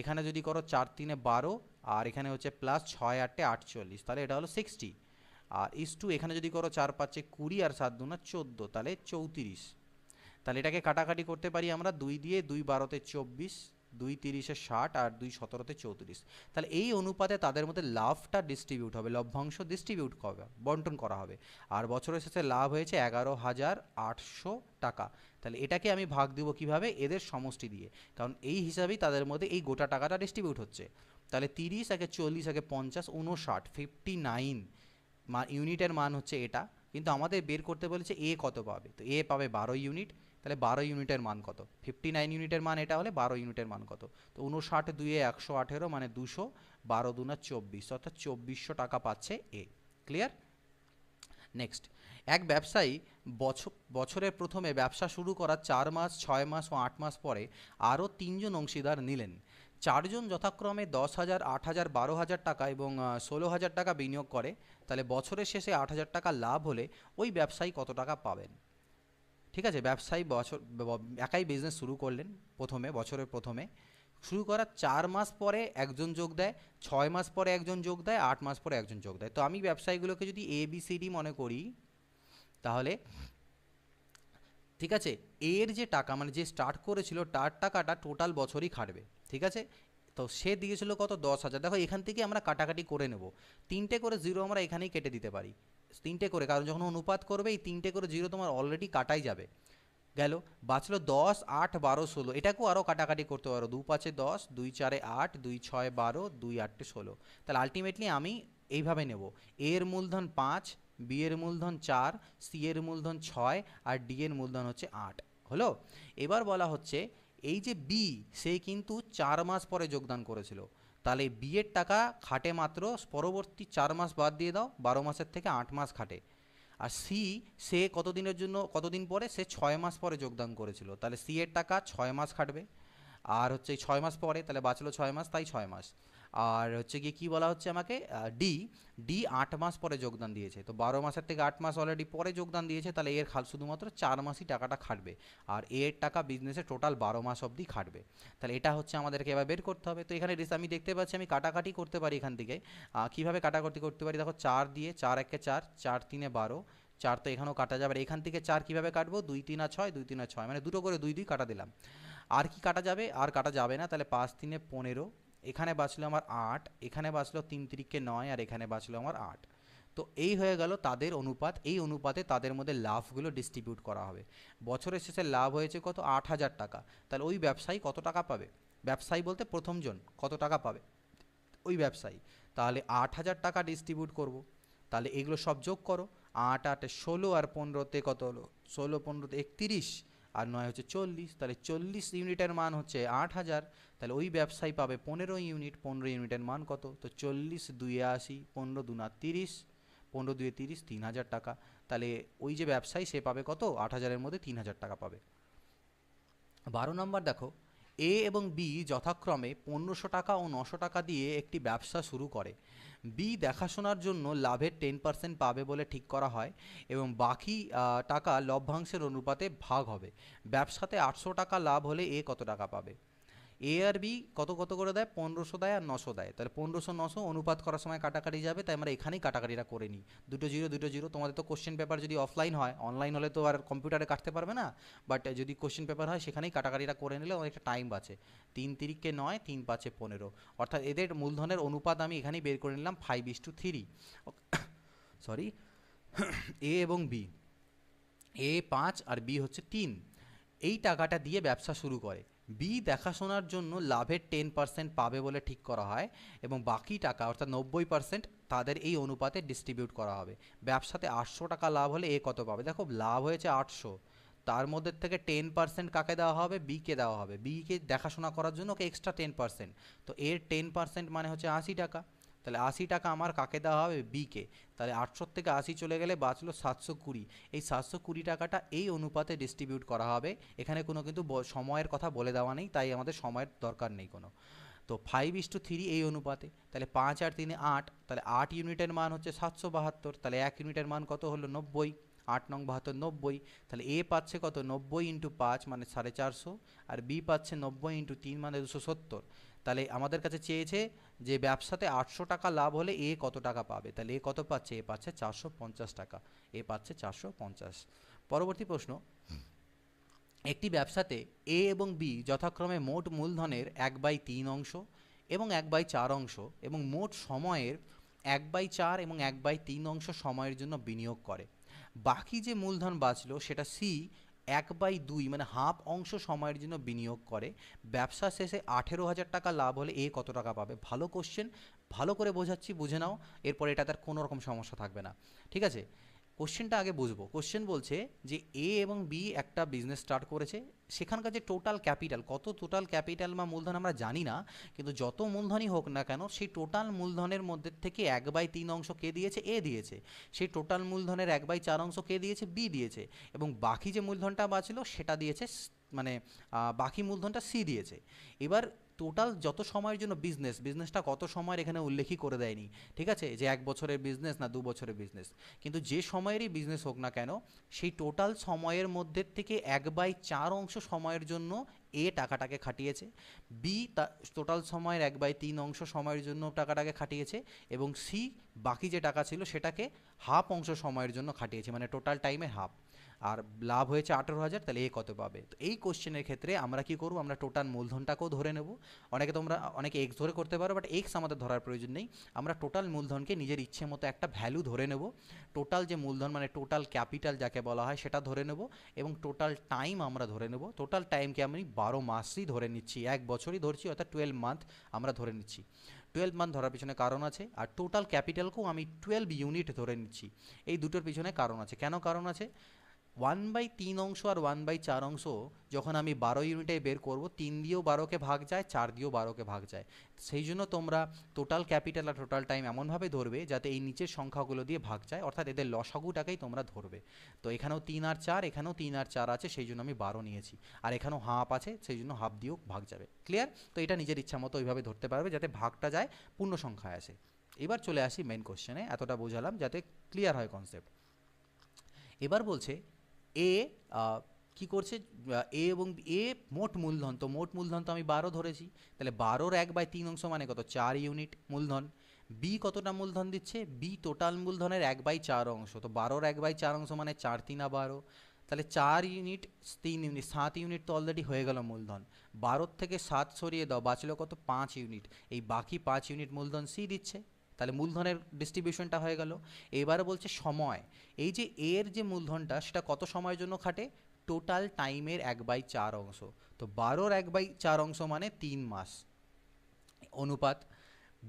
এখানে যদি করো 4 3 12, আর এখানে হচ্ছে প্লাস 6 8 48, তাহলে এটা হলো 60। আর ইস টু এখানে যদি করো 4 5 20 আর 7 দুনা 14, তাহলে 34। তাহলে এটাকে কাটাকাটি করতে পারি আমরা 2 দিয়ে, 2 12 24, 2 30 60 আর 2 17 34। তাহলে এই অনুপাতে তাদের মধ্যে লাভটা ডিস্ট্রিবিউট হবে, লভ্যাংশ ডিস্ট্রিবিউট হবে, বন্টন করা হবে। আর বছরের শেষে লাভ হয়েছে 11,800 টাকা। তাহলে এটাকে আমি ভাগ দিব কিভাবে, এদের সমষ্টি দিয়ে, কারণ এই হিসাবেই তাদের মধ্যে এই গোটা টাকাটা ডিস্ট্রিবিউট হচ্ছে। তাহলে 30 একে 40 একে 50 59 59 ইউনিটের মান হচ্ছে এটা, কিন্তু আমাদের বের করতে বলেছে এ কত পাবে। তো এ পাবে 12 ইউনিট, তাহলে 12 ইউনিটের মান কত, 59 ইউনিটের মান এটা হলে 12 ইউনিটের মান কত। তো 59 2 118 মানে 200, 12 দুনা 24, অর্থাৎ 2400 টাকা পাচ্ছে এ। ক্লিয়ার? নেক্সট, এক ব্যবসায়ী বছরের প্রথমে ব্যবসা শুরু করার 4 মাস 6 মাস ও 8 মাস পরে আরও 3 জন অংশীদার নিলেন। 4 জন যথাক্রমে 10,000 8,000 12,000 টাকা এবং 16,000 টাকা বিনিয়োগ করে। তাহলে বছরের শেষে 8,000 টাকা লাভ হলে ওই ব্যবসায়ী কত টাকা পাবেন? ঠিক আছে, ব্যবসায়ী একাই বিজনেস শুরু করলেন, বছরের প্রথমে শুরু করার 4 মাস পরে একজন যোগ দেয়, 6 মাস পরে একজন যোগ দেয়, 8 মাস পরে একজন যোগ দেয়। তো আমি ব্যবসায়ীগুলোকে যদি ABCD মনে করি, তাহলে ঠিক আছে, এর যে টাকা মানে যে স্টার্ট করেছিল তার টাকাটা টোটাল বছরই খাটবে। ঠিক আছে, তো সে দিয়েছিল কত, 10,000। দেখো এখান থেকে আমরা কাটাকাটি করে নেব, 3টে করে জিরো আমরা এখানেই কেটে দিতে পারি, 3টে করে, কারণ যখন অনুপাত করবে এই 3টে করে জিরো তোমার অলরেডি কাটাই যাবে। গেল, বাঁচলো 10 8 12 16, এটাকেও আরও কাটাকাটি করতে পারো, 2 5 10, 2 4 8, 2 6 12, 2 8 16। তাহলে আলটিমেটলি আমি এইভাবে নেব, এ এর মূলধন 5, বি এর মূলধন 4, সি এর মূলধন 6 আর ডি এর মূলধন হচ্ছে 8। হলো? এবার বলা হচ্ছে এই যে বি, সে কিন্তু 4 মাস পরে যোগদান করেছিল, তাহলে বি এর টাকা খাটে মাত্র পরবর্তী 4 মাস বাদ দিয়ে দাও, 12 মাসের থেকে 8 মাস খাটে। আর সি, সে কতদিনের জন্য, কতদিন পরে, সে 6 মাস পরে যোগদান করেছিল, তাহলে সি এর টাকা 6 মাস খাটবে। আর হচ্ছে 6 মাস পরে, তাহলে বাঁচলো 6 মাস, তাই 6 মাস। আর হচ্ছে গিয়ে কী বলা হচ্ছে আমাকে, ডি, ডি 8 মাস পরে যোগদান দিয়েছে, তো 12 মাসের থেকে 8 মাস অলরেডি পরে যোগদান দিয়েছে, তাহলে এর শুধুমাত্র 4 মাসই টাকাটা খাটবে। আর এর টাকা বিজনেসে টোটাল 12 মাস অবধি খাটবে। তাহলে এটা হচ্ছে আমাদেরকে এবার বের করতে হবে। তো এখানে আমি দেখতে পাচ্ছি আমি কাটাকাটি করতে পারি এখান থেকে। কীভাবে কাটাকাটি করতে পারি, দেখো 4 দিয়ে, 4 একে 4, 4 3 12, 4 তো এখানেও কাটা যাবে। আর এখান থেকে 4 কীভাবে কাটবো, 2 3 6, 2 3 6, মানে দুটো করে 2 2 কাটা দিলাম। আর কি কাটা যাবে, আর কাটা যাবে না, তাহলে 5 3 15, এখানে বাঁচলো আমার 8, এখানে বাঁচলো 3 3 9, আর এখানে বাঁচলো আমার 8। তো এই হয়ে গেল তাদের অনুপাত। এই অনুপাতে তাদের মধ্যে লাভগুলো ডিস্ট্রিবিউট করা হবে। বছরের শেষে লাভ হয়েছে কত, 8,000 টাকা। তাহলে ওই ব্যবসায়ী কত টাকা পাবে, ব্যবসায়ী বলতে প্রথমজন কত টাকা পাবে ওই ব্যবসায়ী, তাহলে 8,000 টাকা ডিস্ট্রিবিউট করব। তাহলে এগুলো সব যোগ করো, 8 8 16 আর 15তে কত হলো, 16 15তে 31 আর 9 হচ্ছে 40, তাহলে 40 ইউনিটের মান হচ্ছে 8,000। তাহলে ওই ব্যবসায়ী পাবে 15 ইউনিট, 15 ইউনিটের মান কত, তো 40 2 80, 15 2 30, 15 2 30, 3,000 টাকা। তাহলে ওই যে ব্যবসায়ী সে পাবে কত, 8,000-এর মধ্যে 3,000 টাকা পাবে। 12 নম্বর দেখো, এ এবং বি যথাক্রমে 1500 টাকা ও 900 টাকা দিয়ে একটি ব্যবসা শুরু করে। বি দেখাশোনার জন্য লাভের 10% পাবে বলে ঠিক করা হয় এবং বাকি টাকা লভ্যাংশের অনুপাতে ভাগ হবে। ব্যবসাতে 800 টাকা লাভ হলে এ কত টাকা পাবে। এ আর বি কত কত করে দেয়, 1500 দেয় আর 900 দেয়। তাহলে 1500 900 অনুপাত করার সময় কাটাকাটি যাবে, তাই আমরা এখানেই কাটাকাটিটা করে নিই। দুটো জিরো দুটো জিরো। তোমাদের তো কোশ্চেন পেপার যদি অফলাইন হয়, অনলাইন হলে তো আর কম্পিউটারে কাটতে পারবে না, বাট যদি কোশ্চেন পেপার হয় সেখানেই কাটাকাটিটা করে নিলে অনেকটা টাইম বাঁচে। 3 3 9, 3 5 15, অর্থাৎ এদের মূলধনের অনুপাত আমি এখানেই বের করে নিলাম 5:3। সরি, এ এবং বি, এ 5 আর বি হচ্ছে 3, এই টাকাটা দিয়ে ব্যবসা শুরু করে। বি দেখাশোনার জন্য লাভের 10% পাবে বলে ঠিক করা হয় এবং বাকি টাকা অর্থাৎ 90% তাদের এই অনুপাতে ডিস্ট্রিবিউট করা হবে। ব্যবসাতে 800 টাকা লাভ হলে এ কত পাবে, দেখো লাভ হয়েছে 800, তার মধ্যে থেকে 10% কাকে দেওয়া হবে, বিকে দেওয়া হবে। বিকে দেখাশোনা করার জন্য ওকে এক্সট্রা 10%, তো এর 10% মানে হচ্ছে 80 টাকা। তাহলে 80 টাকা আমার কাকে দেওয়া হবে, বিকে। তাহলে 800 থেকে 80 চলে গেলে বাঁচলো 720। এই 720 টাকাটা এই অনুপাতে ডিস্ট্রিবিউট করা হবে। এখানে কোনো কিন্তু সময়ের কথা বলে দেওয়া নেই, তাই আমাদের সময়ের দরকার নেই কোনো। তো 5:3 এই অনুপাতে, তাহলে 5 আর 3 8, তাহলে 8 ইউনিটের মান হচ্ছে 772, তাহলে 1 ইউনিটের মান কত হলো, 90। 8×9 = 90, তাহলে এ পাচ্ছে কত 90 × 5 মানে 450, আর বি পাচ্ছে 90 × 3 মানে 270। তাহলে আমাদের কাছে চেয়েছে যে ব্যবসাতে 800 টাকা লাভ হলে এ কত টাকা পাবে, তাহলে এ কত পাচ্ছে, এ পাচ্ছে 450 টাকা, এ পাচ্ছে 450। পরবর্তী প্রশ্ন, একটি ব্যবসাতে এ এবং বি যথাক্রমে মোট মূলধনের 1/3 অংশ এবং 1/4 অংশ এবং মোট সময়ের 1/4 এবং 1/3 অংশ সময়ের জন্য বিনিয়োগ করে। বাকি যে মূলধন বাঁচলো সেটা সি 1/2 মানে হাফ অংশ সময়ের জন্য বিনিয়োগ করে। ব্যবসা শেষে 18,000 টাকা লাভ হলে এ কত টাকা পাবে। ভালো কোশ্চেন, ভালো করে বোঝাচ্ছি, বুঝে নাও, এরপর এটা তার কোনো রকম সমস্যা থাকবে না। ঠিক আছে, কোশ্চেনটা আগে বুঝবো। কোশ্চেন বলছে যে এ এবং বি একটা বিজনেস স্টার্ট করেছে, সেখানকার যে টোটাল ক্যাপিটাল, কত টোটাল ক্যাপিটাল বা মূলধন আমরা জানি না, কিন্তু যত মূলধনই হোক না কেন সেই টোটাল মূলধনের মধ্যে থেকে 1/3 অংশ কে দিয়েছে, এ দিয়েছে। সেই টোটাল মূলধনের 1/4 অংশ কে দিয়েছে, বি দিয়েছে। এবং বাকি যে মূলধনটা বাঁচলো সেটা দিয়েছে মানে বাকি মূলধনটা সি দিয়েছে। এবার টোটাল যত সময়ের জন্য বিজনেসটা কত সময়ের এখানে উল্লেখই করে দেয়নি। ঠিক আছে, যে 1 বছরের বিজনেস না 2 বছরের বিজনেস, কিন্তু যে সময়েরই বিজনেস হোক না কেন সেই টোটাল সময়ের মধ্যে থেকে 1/4 অংশ সময়ের জন্য এ টাকাটাকে খাটিয়েছে, বি টোটাল সময়ের 1/3 অংশ সময়ের জন্য টাকাটাকে খাটিয়েছে, এবং সি বাকি যে টাকা ছিল সেটাকে হাফ অংশ সময়ের জন্য খাটিয়েছে, মানে টোটাল টাইমের হাফ। আর লাভ হয়েছে 18,000, তাহলে এ কত পাবে। তো এই কোশ্চেনের ক্ষেত্রে আমরা কি করব, আমরা টোটাল মূলধনটাকেও ধরে নেব। অনেকে এক্স ধরে করতে পারো, বাট এক্স আমাদের ধরার প্রয়োজন নেই। আমরা টোটাল মূলধনকে নিজের ইচ্ছে মতো একটা ভ্যালু ধরে নেব। টোটাল যে মূলধন মানে টোটাল ক্যাপিটাল যাকে বলা হয় সেটা ধরে নেব, এবং টোটাল টাইম আমরা ধরে নেব। টোটাল টাইমকে আমি 12 মাসই ধরে নিচ্ছি, 1 বছরই ধরছি, অর্থাৎ 12 মান্থ আমরা ধরে নিচ্ছি। 12 মান্থ ধরার পিছনে কারণ আছে, আর টোটাল ক্যাপিটালকেও আমি 12 ইউনিট ধরে নিচ্ছি। এই দুটোর পিছনে কারণ আছে। কেন কারণ আছে, 1/3 অংশ আর 1/4 অংশ যখন আমি 12 ইউনিটে বের করব, 3 দিয়েও 12কে ভাগ যায়, 4 দিয়েও 12কে ভাগ যায়। সেই জন্য তোমরা টোটাল ক্যাপিটাল আর টোটাল টাইম এমনভাবে ধরবে যাতে এই নিচের সংখ্যাগুলো দিয়ে ভাগ যায়, অর্থাৎ এদের লসাগুটাকেই তোমরা ধরবে। তো এখানেও 3 আর 4, এখানেও 3 আর 4 আছে, সেই জন্য আমি 12 নিয়েছি। আর এখানেও হাফ আছে, সেই জন্য হাফ দিয়েও ভাগ যাবে। ক্লিয়ার? তো এটা নিজের ইচ্ছা মতো ওইভাবে ধরতে পারবে যাতে ভাগটা যায় পূর্ণ সংখ্যায় আসে। এবার চলে আসি মেইন কোশ্চেনে, এতটা বোঝালাম যাতে ক্লিয়ার হয় কনসেপ্ট। এবার বলছে এ কি করছে, এ এবং এ মোট মূলধন, তো মোট মূলধন তো আমি 12 ধরেছি, তাহলে 12-র 1/3 অংশ মানে কত, 4 ইউনিট মূলধন। বি কতটা মূলধন দিচ্ছে, বি টোটাল মূলধনের 1/4 অংশ, তো 12-র 1/4 অংশ মানে 4 × 3 = 12, তাহলে 4 ইউনিট 3 ইউনিট 7 ইউনিট তো অলরেডি হয়ে গেল মূলধন। 12 থেকে 7 সরিয়ে দাও, বাঁচলো কত, 5 ইউনিট। এই বাকি 5 ইউনিট মূলধন সি দিচ্ছে, তাহলে মূলধনের ডিস্ট্রিবিউশনটা হয়ে গেল। এবারে বলছে সময়, এই যে এর যে মূলধনটা সেটা কত সময়ের জন্য খাটে, টোটাল টাইমের 1/4 অংশ, তো 12-র 1/4 অংশ মানে 3 মাস। অনুপাত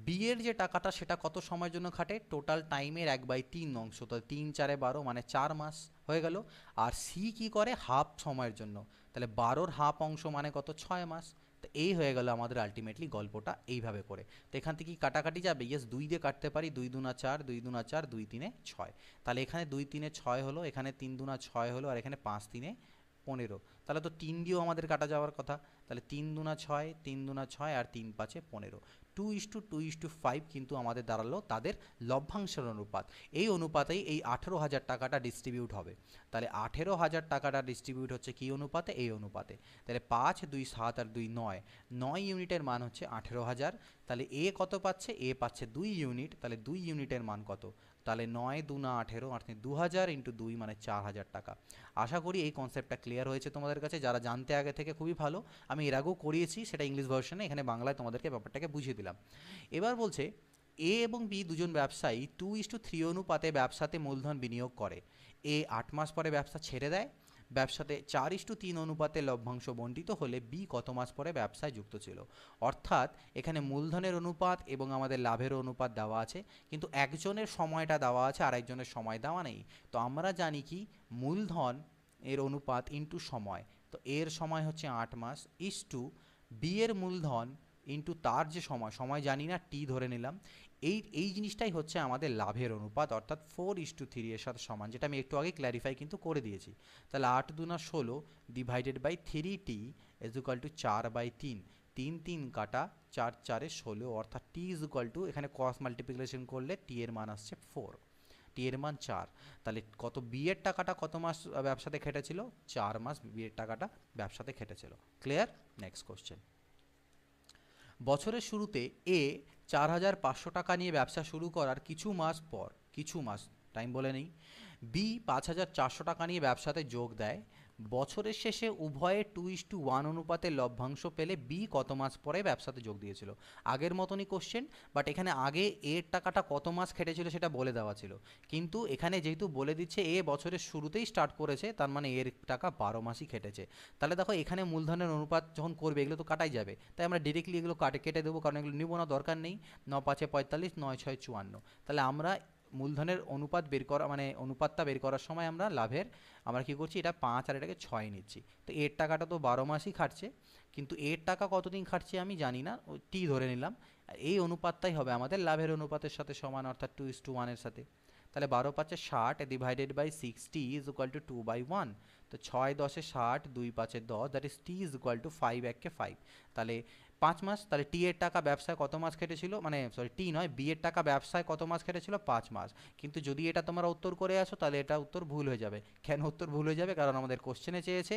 বি এর যে টাকাটা সেটা কত সময়ের জন্য খাটে, টোটাল টাইমের 1/3 অংশ, তো 3 × 4 = 12 মানে 4 মাস হয়ে গেল। আর সি কি করে, হাফ সময়ের জন্য, তাহলে 12-র হাফ অংশ মানে কত, 6 মাস। তো এই হয়ে গেল আমাদের আলটিমেটলি গল্পটা এইভাবে করে। তো এখান থেকে কি কাটাকাটি যাবে, ইয়েস 2 দিয়ে কাটতে পারি, 2 × 2 = 4, 2 × 2 = 4, 2 × 3 = 6, তাহলে এখানে 2 × 3 = 6 হলো, এখানে 3 × 2 = 6 হলো, আর এখানে 5 × 3 = 15, তাহলে তো 3 দিয়েও আমাদের কাটা যাওয়ার কথা, তাহলে 3 × 2 = 6, 3 × 2 = 6, আর 3 × 5 = 15, 2:2:5 কিন্তু আমাদের দাঁড়ালো তাদের লভ্যাংশের অনুপাত। এই অনুপাতেই এই 18,000 টাকাটা ডিস্ট্রিবিউট হবে। তাহলে 18,000 টাকাটা ডিস্ট্রিবিউট হচ্ছে কি অনুপাতে, এই অনুপাতে। তাহলে 5, 2, 7 আর 2, 9, 9 ইউনিটের মান হচ্ছে 18,000। তাহলে এ কত পাচ্ছে, এ পাচ্ছে 2 ইউনিট, তাহলে 2 ইউনিটের মান কত, তাহলে 9 × 2 = 18, অর্থাৎ 2000 × 2 মানে 4,000 টাকা। আশা করি এই কনসেপ্টটা ক্লিয়ার হয়েছে তোমাদের কাছে, যারা জানতে আগে থেকে খুবই ভালো, আমি এর আগেও করিয়েছি সেটা ইংলিশ ভার্সনে, এখানে বাংলায় তোমাদেরকে ব্যাপারটাকে বুঝিয়ে দিলাম। এবার বলছে এ এবং বি দুজন ব্যবসায়ী 2:3 অনুপাতে ব্যবসাতে মূলধন বিনিয়োগ করে। এ 8 মাস পরে ব্যবসা ছেড়ে দেয়। ব্যবসাতে 4:3 অনুপাতে লভ্যাংশ বণ্টিত হলে বি কত মাস পরে ব্যবসায় যুক্ত ছিল। অর্থাৎ এখানে মূলধনের অনুপাত এবং আমাদের লাভের অনুপাত দেওয়া আছে, কিন্তু একজনের সময়টা দেওয়া আছে আর একজনের সময় দেওয়া নেই। তো আমরা জানি কি, মূলধন এর অনুপাত ইন্টু সময়, তো এর সময় হচ্ছে 8 মাস, ইস্টু বি এর মূলধন ইন্টু তার যে সময়, সময় জানি না, টি ধরে নিলাম। এই জিনিসটাই হচ্ছে আমাদের লাভের অনুপাত, অর্থাৎ 4:3 এর সাথে সমান, যেটা আমি একটু আগে ক্ল্যারিফাই কিন্তু করে দিয়েছি। তাহলে 8 × 2 = 16 ডিভাইডেড বাই 3t = 4/3, 3 3 কাটা, 4 4 16, অর্থাৎ t এখানে ক্রস মাল্টিপ্লিকেশন করলে টি এর মান আসছে 4। টি এর মান 4, তাহলে কত বি এর টাকাটা কত মাস ব্যবসাতে খেটেছিল? 4 মাস বি এর টাকাটা ব্যবসাতে খেটেছিল। ক্লিয়ার? Next question. বছরের শুরুতে এ 4,500 টাকা নিয়ে ব্যবসা শুরু করার কিছু মাস পর, কিছু মাস টাইম বলে নেই, বি 5,400 টাকা নিয়ে ব্যবসাতে যোগ দেয়। বছরের শেষে উভয়ে 2:1 অনুপাতে লভ্যাংশ পেলে বি কত মাস পরে ব্যবসাতে যোগ দিয়েছিল? আগের মতনই কোশ্চেন, বাট এখানে আগে এর টাকাটা কত মাস খেটেছিল সেটা বলে দেওয়া ছিল, কিন্তু এখানে যেহেতু বলে দিচ্ছে এ বছরের শুরুতেই স্টার্ট করেছে, তার মানে এর টাকা 12 মাসই খেটেছে। তাহলে দেখো এখানে মূলধনের অনুপাত যখন করবে এগুলো তো কাটাই যাবে, তাই আমরা ডিরেক্টলি এগুলো কেটে দেবো, কারণ এগুলো নিব না, দরকার নেই। 9×5 = 45, 9×6 = 54। তাহলে আমরা মূলধনের অনুপাত বের করা মানে অনুপাতটা বের করার সময় আমরা লাভের আমরা কী করছি, এটা 5 আর এটাকে 6 নিচ্ছি। তো এর টাকাটা তো 12 মাসই খাটছে, কিন্তু এর টাকা কতদিন খাটছে আমি জানি না, টি ধরে নিলাম। এই অনুপাতটাই হবে আমাদের লাভের অনুপাতের সাথে সমান, অর্থাৎ 2:1 এর সাথে। তাহলে 12×5 = 60 divided by 60 is equal to 2/1। তো 6×10 = 60, 2×5 = 10, that is T is equal to 5 5। তাহলে 5 মাস। তাহলে টি এর টাকা ব্যবসায় কত মাস খেটেছিল, মানে সরি টি নয়, বি এর টাকা ব্যবসায় কত মাস খেটেছিল? 5 মাস। কিন্তু যদি এটা তোমরা উত্তর করে আসো তাহলে এটা উত্তর ভুল হয়ে যাবে। কেন উত্তর ভুল হয়ে যাবে? কারণ আমাদের কোশ্চেনে চেয়েছে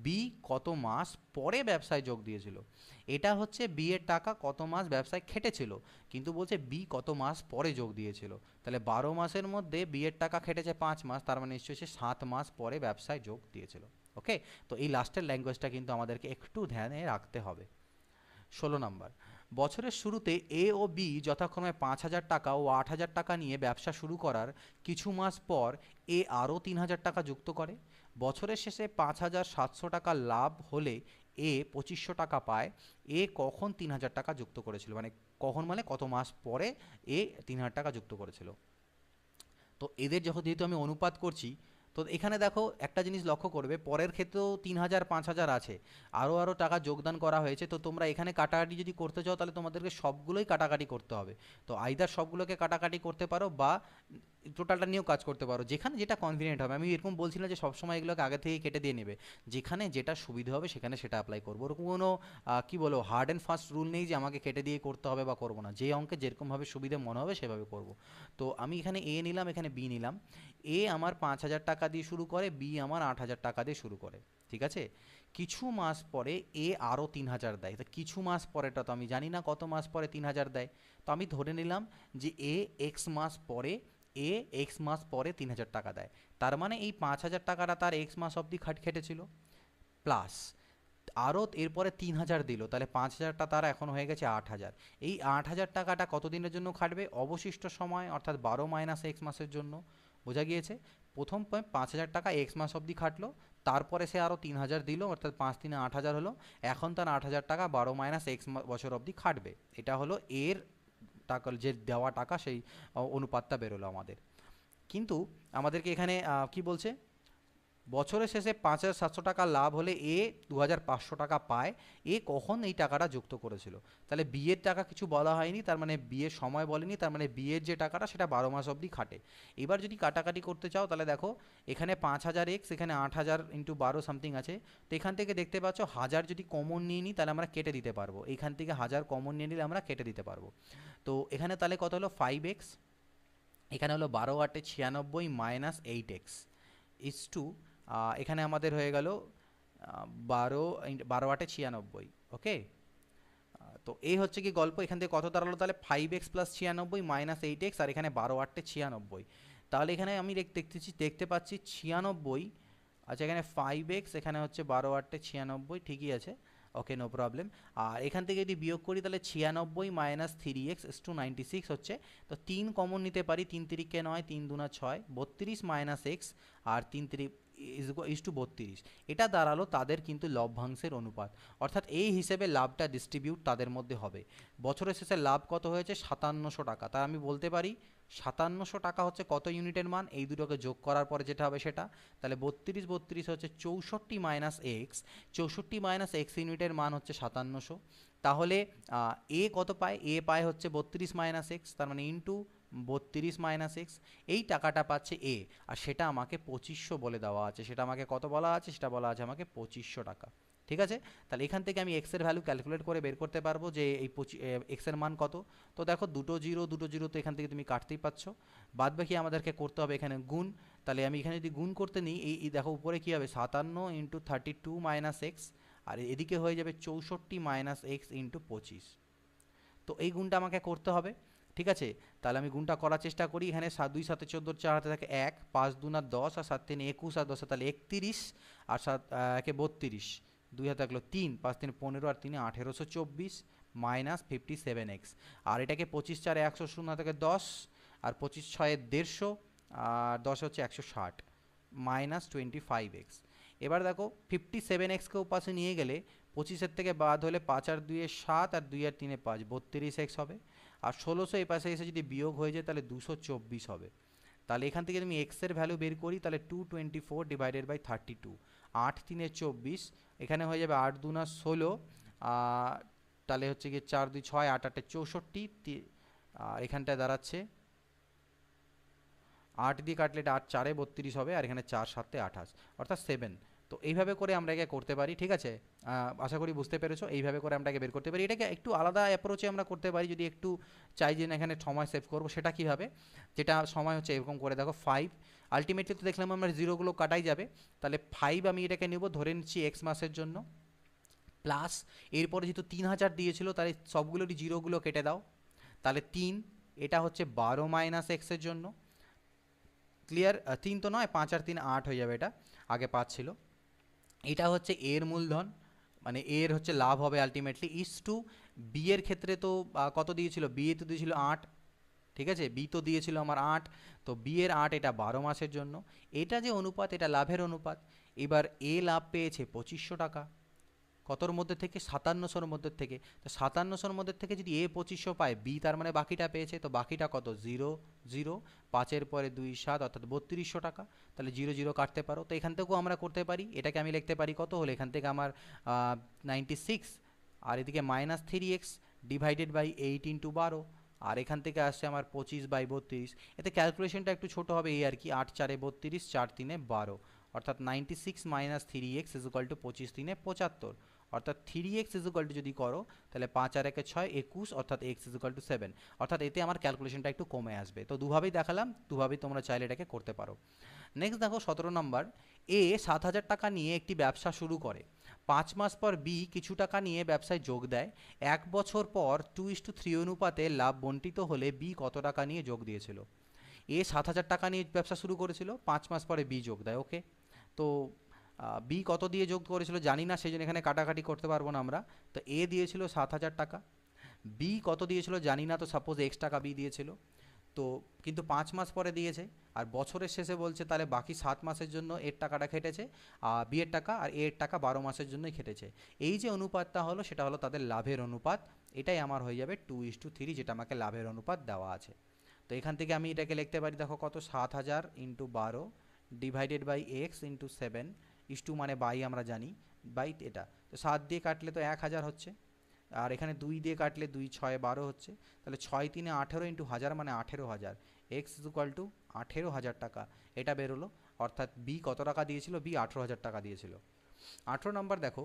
বি কত মাস পরে ব্যবসায় যোগ দিয়েছিল। এটা হচ্ছে বি এর টাকা কত মাস ব্যবসায় খেটেছিল, কিন্তু বলছে বি কত মাস পরে যোগ দিয়েছিল। তাহলে 12 মাসের মধ্যে বি এর টাকা খেটেছে 5 মাস, তার মানে নিশ্চয়ই সে 7 মাস পরে ব্যবসায় যোগ দিয়েছিল। ওকে, তো এই লাস্টের ল্যাঙ্গুয়েজটা কিন্তু আমাদেরকে একটু ধ্যানে রাখতে হবে। 16 নম্বর। বছরের শুরুতে এ ও বি যথাক্রমে 5,000 টাকা ও 8,000 টাকা নিয়ে ব্যবসা শুরু করার কিছু মাস পর এ আরও 3,000 টাকা যুক্ত করে। বছরের শেষে 5,700 টাকা লাভ হলে এ 2,500 টাকা পায়। এ কখন 3,000 টাকা যুক্ত করেছিল, মানে কখন মানে কত মাস পরে এ 3,000 টাকা যুক্ত করেছিল? তো এদের যখন যেহেতু আমি অনুপাত করছি, তো এখানে দেখো একটা জিনিস লক্ষ্য করবে, পরের ক্ষেত্রেও 3,000 5,000 আছে, আরও টাকা যোগদান করা হয়েছে। তো তোমরা এখানে কাটাকাটি যদি করতে চাও তাহলে তোমাদেরকে সবগুলোই কাটাকাটি করতে হবে। তো আইদার সবগুলোকে কাটাকাটি করতে পারো বা টোটালটা নিয়েও কাজ করতে পারো, যেখানে যেটা কনভিনিয়েন্ট হবে। আমি এরকম বলছি না যে সবসময় এগুলোকে আগে থেকে কেটে দিয়ে নেবে, যেখানে যেটা সুবিধা হবে সেখানে সেটা অ্যাপ্লাই করবো। ওরকম কোনো কী বলো হার্ড অ্যান্ড ফাস্ট রুল নেই যে আমাকে কেটে দিয়ে করতে হবে বা করবো না, যে অঙ্কে যেরকমভাবে সুবিধা মনে হবে সেভাবে করব। তো আমি এখানে এ নিলাম, এখানে বি নিলাম। এ আমার 5,000 টাকা দিয়ে শুরু করে, বি আমার 8,000 টাকা দিয়ে শুরু করে, ঠিক আছে। কিছু মাস পরে এ আরও 3,000 দেয়। তো কিছু মাস পরেটা তো আমি জানি না কত মাস পরে 3,000 দেয়, তো আমি ধরে নিলাম যে এক্স মাস পরে এক্স মাস পরে 3,000 টাকা দেয়। তার মানে এই 5,000 টাকাটা তার এক্স মাস অবধি খেটেছিল, প্লাস আরও এরপরে 3,000 দিল, তাহলে 5,000টা তার এখন হয়ে গেছে 8,000। এই 8,000 টাকাটা কতদিনের জন্য খাটবে? অবশিষ্ট সময়, অর্থাৎ 12 - x মাসের জন্য। বোঝা গিয়েছে? প্রথম 5,000 টাকা এক্স মাস অবধি খাটলো, তারপরে সে আরও 3,000 দিল, অর্থাৎ 5×3 = 8,000 হলো। এখন তার 8,000 টাকা 12 - x বছর অবধি খাটবে। এটা হলো এর টাকা, যে দেওয়া টাকা, সেই অনুপাতটা বেরোলো আমাদের। কিন্তু আমাদেরকে এখানে কি বলছে, বছরের শেষে 5,700 টাকা লাভ হলে এ 2,500 টাকা পায়। এ কখন এই টাকাটা যুক্ত করেছিল? তাহলে বিয়ের টাকা কিছু বলা হয়নি, তার মানে বিয়ের সময় বলেনি, তার মানে বিয়ের যে টাকাটা সেটা 12 মাস অবধি খাটে। এবার যদি কাটাকাটি করতে চাও তাহলে দেখো এখানে 5,000 এক্স, এখানে 8,000 × 12 সামথিং আছে। তো এখান থেকে দেখতে পাচ্ছ 1,000 যদি কমন নিয়ে নিই তাহলে আমরা কেটে দিতে পারবো, এখান থেকে 1,000 কমন নিয়ে নিলে আমরা কেটে দিতে পারবো। তো এখানে তাহলে কত হলো? 5x, এখানে হলো 12×8 = 96 - 8x ইজ টু, এখানে আমাদের হয়ে গেল 12×8 = 96। ওকে, তো এই হচ্ছে কি গল্প। এখান থেকে কত দাঁড়ালো তাহলে? 5x + 96 - 8x, আর এখানে 12×8 = 96। তাহলে এখানে আমি দেখতে পাচ্ছি 96। আচ্ছা, এখানে 5x, এখানে হচ্ছে 12×8 = 96, ঠিকই আছে। ওকে, নো প্রবলেম। আর এখান থেকে যদি বিয়োগ করি তাহলে 96 - 3x = 96 হচ্ছে। তো 3 কমন নিতে পারি, 3 × 3 = 9, 3 × 2 = 6, 32 - x আর 3 × 3 = 32। এটা দাঁড়ালো তাদের কিন্তু লভ্যাংশের অনুপাত, অর্থাৎ এই হিসেবে লাভটা ডিস্ট্রিবিউট তাদের মধ্যে হবে। বছরের শেষে লাভ কত হয়েছে? 5,700 টাকা। তাই আমি বলতে পারি 5,700 টাকা হচ্ছে কত ইউনিটের মান? এই দুটোকে যোগ করার পরে যেটা হবে সেটা। তাহলে 32 হচ্ছে 64 - x, 64 - x ইউনিটের মান হচ্ছে 5,700। তাহলে এ কত পায়? এ পায় হচ্ছে 32 - x, তার মানে ইন্টু 32 - x। এই টাকাটা পাচ্ছে এ, আর সেটা আমাকে 2,500 বলে দেওয়া আছে। সেটা আমাকে কত বলা আছে? সেটা বলা আছে আমাকে 2,500 টাকা। ঠিক আছে, তাহলে এখান থেকে আমি এক্সের ভ্যালু ক্যালকুলেট করে বের করতে পারবো যে এই এক্সের মান কত। তো দেখো দুটো জিরো তো এখান থেকে তুমি কাটতেই পাচ্ছ, বাদ বাকি আমাদেরকে করতে হবে এখানে গুণ। তাহলে আমি এখানে যদি গুণ করতে নিই, এই দেখো উপরে কী হবে 57 ইন্টু 32 মাইনাস এক্স, আর এদিকে হয়ে যাবে 64 মাইনাস এক্স ইন্টু 25। তো এই গুণটা আমাকে করতে হবে, ঠিক আছে। তাহলে আমি গুণটা করার চেষ্টা করি। এখানে 2 7 14 4 হাতে থাকে 1, 5 2 10, আর 7 3 21, আর 10 তাহলে 31, আর 7 1 32, 2 হাতে থাকলো 3, 5 3 15, আর 3 1824 মাইনাস 57x। আর এটাকে 25 4 100, 0 থেকে 10, আর 25 6 150, আর 10 হচ্ছে 160 মাইনাস 25x। এবার দেখো 57xকেও পাশে নিয়ে গেলে 25-এর থেকে বাদ হলে 5 আর 2 7, আর 2 আর 3 5, 32x হবে। আর 1600 এই পাশে এসে যদি বিয়োগ হয়ে যায় তাহলে 224 হবে। তাহলে এখান থেকে তুমি এক্সের ভ্যালু বের করি, তাহলে 224 ডিভাইডেড বাই 32, 8 3 24, এখানে হয়ে যাবে 8 2 16, তাহলে হচ্ছে গিয়ে 4 2 6, 8 8 64, আর এখানটায় দাঁড়াচ্ছে 8 দিয়ে কাটলে এটা 8 4 32 হবে, আর এখানে 4 7 28, অর্থাৎ 7। তো এইভাবে করে আমরা একে করতে পারি, ঠিক আছে। আশা করি বুঝতে পেরেছো, এইভাবে করে আমরা একে বের করতে পারি। এটাকে একটু আলাদা অ্যাপ্রোচে আমরা করতে পারি যদি একটু চাই যে না এখানে সময় সেভ করবো, সেটা কীভাবে, যেটা সময় হচ্ছে এরকম করে দেখো 5, আলটিমেটলি তো দেখলাম আমরা জিরোগুলো কাটাই যাবে, তাহলে 5 আমি এটাকে নেব, ধরে নিচ্ছি এক্স মাসের জন্য, প্লাস এরপরে যেহেতু 3000 দিয়েছিল তাহলে সবগুলোরই জিরোগুলো কেটে দাও, তাহলে 3, এটা হচ্ছে 12 মাইনাস এক্সের জন্য, ক্লিয়ার। 3 তো নয়, 5 আর 3 8 হয়ে যাবে, এটা আগে 5 ছিল। এটা হচ্ছে এর মূলধন, মানে এর হচ্ছে লাভ হবে আলটিমেটলি, ইস টু বি এর ক্ষেত্রে তো কত দিয়েছিল, বি এ তো দিয়েছিল 8, ঠিক আছে, বি তো দিয়েছিল আমার 8, তো বি এর 8, এটা 12 মাসের জন্য। এটা যে অনুপাত, এটা লাভের অনুপাত। এবার এ লাভ পেয়েছে 2500 টাকা, কতর মধ্যে থেকে, 5700-র মধ্যে থেকে। তো 5700-র মধ্যে থেকে যদি এ 2500 পায়, বি তার মানে বাকিটা পেয়েছে, তো বাকিটা কত, 0 0, 5-এর পরে 2 7, অর্থাৎ 3200 টাকা। তাহলে 0 0 কাটতে পারো, তো এখান থেকেও আমরা করতে পারি। এটাকে আমি লিখতে পারি কত হলে, এখান থেকে আমার 96, আর এদিকে minus 3x divided by 8 into 12, আর এখান থেকে আসছে আমার 25/32। এতে ক্যালকুলেশনটা একটু ছোট হবে এই আর কি, 8 4 32, 4 3 12, অর্থাৎ 96 minus 3x is equal two 25 3 75, অর্থাৎ 3x ইজ ইকুয়াল টু যদি করো তাহলে 5 আর 1 6 21, অর্থাৎ x ইজ ইকুয়াল টু 7, অর্থাৎ এতে আমার ক্যালকুলেশনটা একটু কমে আসবে। তো দুভাবেই দেখালাম, দুভাবেই তোমরা চাইলে এটাকে করতে পারো। নেক্সট দেখো 17 নম্বর, এ 7000 টাকা নিয়ে একটি ব্যবসা শুরু করে, 5 মাস পর বি কিছু টাকা নিয়ে ব্যবসায় যোগ দেয়, 1 বছর পর 2:3 অনুপাতে লাভ বন্টিত হলে বি কত টাকা নিয়ে যোগ দিয়েছিল। এ 7000 টাকা নিয়ে ব্যবসা শুরু করেছিল, 5 মাস পরে বি যোগ দেয়, ওকে। তো বি কত দিয়ে যোগ করেছিল জানি না, সেই জন্য এখানে কাটাকাটি করতে পারবো না আমরা। তো এ দিয়েছিল 7000 টাকা, বি কত দিয়েছিল জানি না, তো সাপোজ এক্স টাকা বি দিয়েছিল, তো কিন্তু 5 মাস পরে দিয়েছে, আর বছরের শেষে বলছে তাহলে বাকি 7 মাসের জন্য এর টাকাটা খেটেছে, বি এর টাকা, আর এর টাকা 12 মাসের জন্যই খেটেছে। এই যে অনুপাতটা হলো সেটা হলো তাদের লাভের অনুপাত, এটাই আমার হয়ে যাবে 2:3, যেটা আমাকে লাভের অনুপাত দেওয়া আছে। তো এখান থেকে আমি এটাকে লিখতে পারি, দেখো কত, 7000 into 12 divided by x into 7, is to মানে বাই আমরা জানি, বাই এটা, তো 7 দিয়ে কাটলে তো 1000 হচ্ছে, আর এখানে 2 দিয়ে কাটলে 2 6 12 হচ্ছে, তাহলে 6 3 18 ইন্টু 1000 মানে 18000, এক্স ইজ ইকুয়াল টু 18000 টাকা, এটা বেরোলো। অর্থাৎ বি কত টাকা দিয়েছিল, বি 18000 টাকা দিয়েছিল। 18 নম্বর দেখো,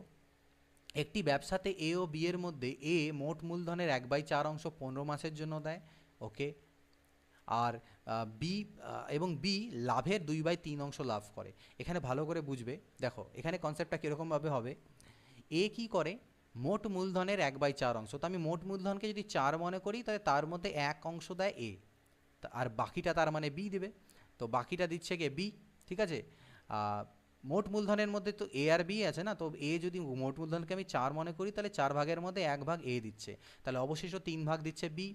একটি ব্যবসাতে এ ও বি এর মধ্যে এ মোট মূলধনের 1/4 অংশ 15 মাসের জন্য দেয়, ওকে, আর বি এবং বি লাভের 2/3 অংশ লাভ করে। এখানে ভালো করে বুঝবে, দেখো এখানে কনসেপ্টটা কীরকমভাবে হবে, এ কি করে, মোট মূলধনের 1/4 অংশ, তো আমি মোট মূলধনকে যদি 4 মনে করি তাহলে তার মধ্যে 1 অংশ দেয় এ, আর বাকিটা তার মানে বি দেবে, তো বাকিটা দিচ্ছে কে, বি, ঠিক আছে। মোট মূলধনের মধ্যে তো এ আর বি আছে না, তো এ যদি মোট মূলধনকে আমি 4 মনে করি তাহলে 4 ভাগের মধ্যে 1 ভাগ এ দিচ্ছে, তাহলে অবশিষ্ট 3 ভাগ দিচ্ছে বি।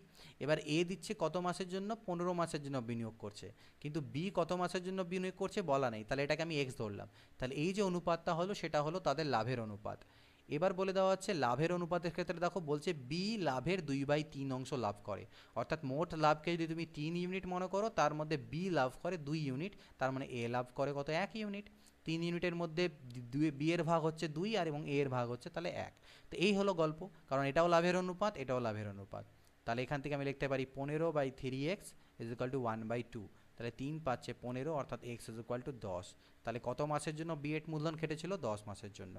এবার এ দিচ্ছে কত মাসের জন্য, 15 মাসের জন্য বিনিয়োগ করছে, কিন্তু বি কত মাসের জন্য বিনিয়োগ করছে বলা নেই, তাহলে এটাকে আমি এক্স ধরলাম। তাহলে এই যে অনুপাতটা হলো সেটা হলো তাদের লাভের অনুপাত। এবার বলে দেওয়া হচ্ছে লাভের অনুপাতের ক্ষেত্রে, দেখো বলছে বি লাভের 2/3 অংশ লাভ করে, অর্থাৎ মোট লাভকে যদি তুমি 3 ইউনিট মনে করো তার মধ্যে বি লাভ করে 2 ইউনিট, তার মানে এ লাভ করে কত, 1 ইউনিট। 3 ইউনিটের মধ্যে বি এর ভাগ হচ্ছে 2, আর এবং এ এর ভাগ হচ্ছে তাহলে 1। তো এই হলো গল্প, কারণ এটাও লাভের অনুপাত, এটাও লাভের অনুপাত। তাহলে এখান থেকে আমি লিখতে পারি 15/3x ইজ ইকুয়াল টু 1/2, তাহলে 3 5 15, অর্থাৎ x ইজ ইকুয়াল টু 10। তাহলে কত মাসের জন্য বি এর মূলধন খেটেছিল, 10 মাসের জন্য।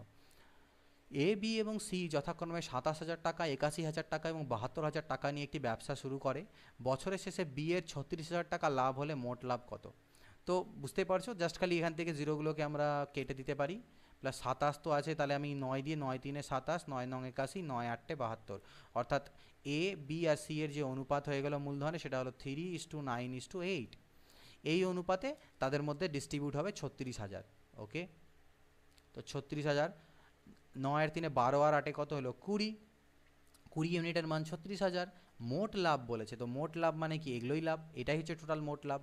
এ বি এবং সি যথাক্রমে 27,000 টাকা, 81,000 টাকা এবং 72,000 টাকা নিয়ে একটি ব্যবসা শুরু করে। বছরের শেষে বি এর 36,000 টাকা লাভ হলে মোট লাভ কত? তো বুঝতে পারছো, জাস্ট খালি এখান থেকে জিরোগুলোকে আমরা কেটে দিতে পারি। প্লাস 27 তো আছে, তাহলে আমি 9 দিয়ে, 9 3 27, 9 9 81, 9 8 72, অর্থাৎ এ বি আর সি এর যে অনুপাত হয়ে গেল মূলধনে, সেটা হলো 3:9:8। এই অনুপাতে তাদের মধ্যে ডিস্ট্রিবিউট হবে 36,000। ওকে, তো 36,000, 9 আর 3 12 আর 8 কত হলো 20, 20 ইউনিটের মান 36,000। মোট লাভ বলেছে, তো মোট লাভ মানে কি? এগুলোই লাভ, এটাই হচ্ছে টোটাল মোট লাভ।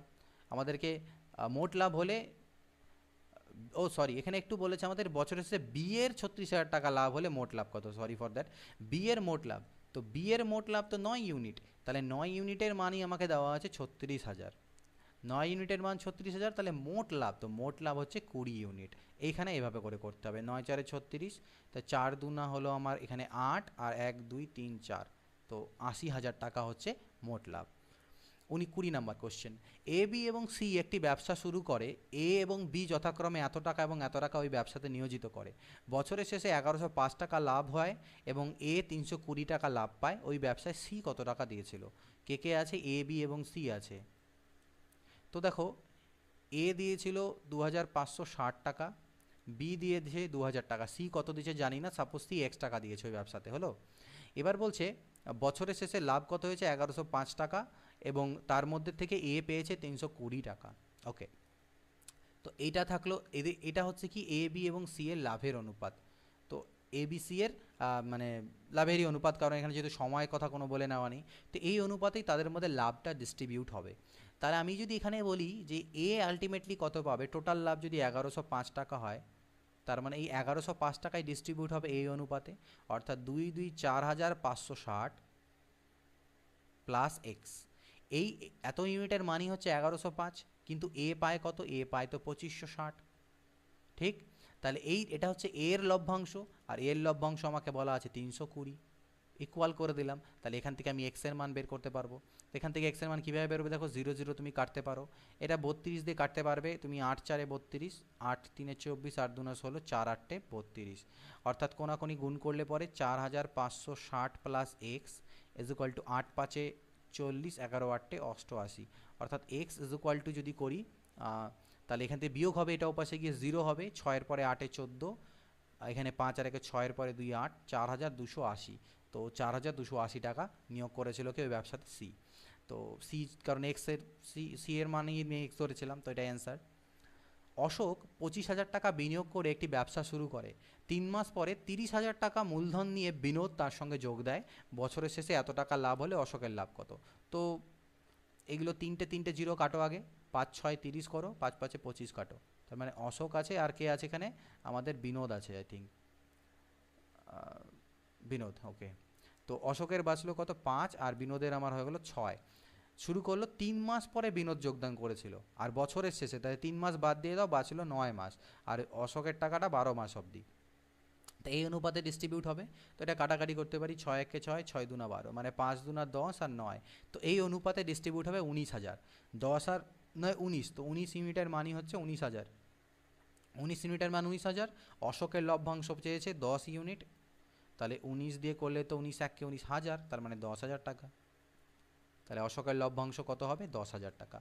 আমাদেরকে মোট লাভ হলে, ও সরি, এখানে একটু বলেছে আমাদের বছরের শেষে বি এর 36,000 টাকা লাভ হলে মোট লাভ কত, সরি ফর দ্যাট, বি এর মোট লাভ। তো বি এর মোট লাভ তো 9 ইউনিট, তাহলে 9 ইউনিটের মানই আমাকে দেওয়া আছে 36,000। 9 ইউনিটের মান 36,000, তাহলে মোট লাভ, তো মোট লাভ হচ্ছে 20 ইউনিট। এইখানে এভাবে করে করতে হবে, 9 4 36, তা 4 দুনা হলো আমার এখানে 8, আর 1 2 3 4, তো 80,000 টাকা হচ্ছে মোট লাভ। 20 নাম্বার কোশ্চেন, এ বি এবং সি একটি ব্যবসা শুরু করে। এ এবং বি যথাক্রমে এত টাকা এবং এত টাকা ওই ব্যবসাতে নিয়োজিত করে। বছরের শেষে 1105 টাকা লাভ হয় এবং এ 320 টাকা লাভ পায়। ওই ব্যবসায় সি কত টাকা দিয়েছিল? কে কে আছে? এ বি এবং সি আছে। তো দেখো, এ দিয়েছিল 2,560 টাকা, বি দিয়েছে 2,000 টাকা, সি কত দিয়েছে জানি না, সাপোজ সি এক্স টাকা দিয়েছে ওই ব্যবসাতে, হলো। এবার বলছে বছরের শেষে লাভ কত হয়েছে? 1105 টাকা, এবং তার মধ্যে থেকে এ পেয়েছে 320 টাকা। ওকে, তো এইটা থাকলো, এটা হচ্ছে কি এ বি এবং সি এর লাভের অনুপাত। তো এ বি সি এর মানে লাভেরই অনুপাত, কারণ এখানে যেহেতু সময়ের কথা কোনো বলে নেওয়া নেই, তো এই অনুপাতেই তাদের মধ্যে লাভটা ডিস্ট্রিবিউট হবে। তাহলে আমি যদি এখানে বলি যে এ আলটিমেটলি কত পাবে, টোটাল লাভ যদি 1105 টাকা হয়, তার মানে এই 1105 টাকায় ডিস্ট্রিবিউট হবে এই অনুপাতে, অর্থাৎ 2 2 4,560 প্লাস এক্স। এই এত ইউনিটের মানই হচ্ছে 1105, কিন্তু এ পায় কত? এ পায় তো 2560, ঠিক? তাহলে এটা হচ্ছে এর লভ্যাংশ, আর এর লভ্যাংশ আমাকে বলা আছে 320, ইকুয়াল করে দিলাম। তাহলে এখান থেকে আমি এক্সের মান বের করতে পারবো। এখান থেকে এক্সের মান কীভাবে বেরোবে? দেখো, 0 0 তুমি কাটতে পারো, এটা 32 দিয়ে কাটতে পারবে তুমি, 8 4 32, 8 3 24, 8 2 16, 4 8 32, অর্থাৎ কোনাকুনি গুণ করলে পরে 4,560 plus x is equal two 8 5 40, 11 8 88, অর্থাৎ এক্স ইজ ইকুয়াল টু যদি করি, তাহলে এখান থেকে বিয়োগ হবে, এটা ওপাশে গিয়ে 0 হবে, 6 পরে 8 14, এখানে 5 আর 1 6 পরে 2 8, 4,280। তো 4,280 টাকা নিয়োগ করেছিল কি ওই ব্যবসাতে? সি। তো সি, কারণ এক্সের সি এর মানেই আমি এক্স ধরেছিলাম, তো এটা অ্যান্সার। অশোক 25,000 টাকা বিনিয়োগ করে একটি ব্যবসা শুরু করে। 3 মাস পরে 30,000 টাকা মূলধন নিয়ে বিনোদ তার সঙ্গে যোগ দেয়। বছরের শেষে এত টাকা লাভ হলে অশোকের লাভ কত? তো এগুলো তিনটে জিরো কাটো আগে, 5 6 30 করো, 5 5 25 কাটো, তার মানে অশোক আছে, আর কে আছে এখানে? আমাদের বিনোদ আছে, আই থিঙ্ক বিনোদ। ওকে, তো অশোকের বাঁচলো কত? 5, আর বিনোদের আমার হয়ে গেলো 6। শুরু করলো 3 মাস পরে বিনোদ যোগদান করেছিল, আর বছরের শেষে, তাই 3 মাস বাদ দিয়ে দাও, বাঁচলো 9 মাস, আর অশোকের টাকাটা 12 মাস অবধি। তো এই অনুপাতে ডিস্ট্রিবিউট হবে। তো এটা কাটাকাটি করতে পারি, 6 1 6, 6 2 12, মানে 5 2 10 আর 9, তো এই অনুপাতে ডিস্ট্রিবিউট হবে 19,000। 10 আর 9 19, তো 19 ইউনিটের মানই হচ্ছে 19,000। 19 ইউনিটের মান 19,000। অশোকের লভ্যাংশ চেয়েছে 10 ইউনিট, তাহলে 19 দিয়ে করলে তো 19 1 19,000, তার মানে 10,000 টাকা। তাহলে অশোকের লভ্যাংশ কত হবে? 10,000 টাকা।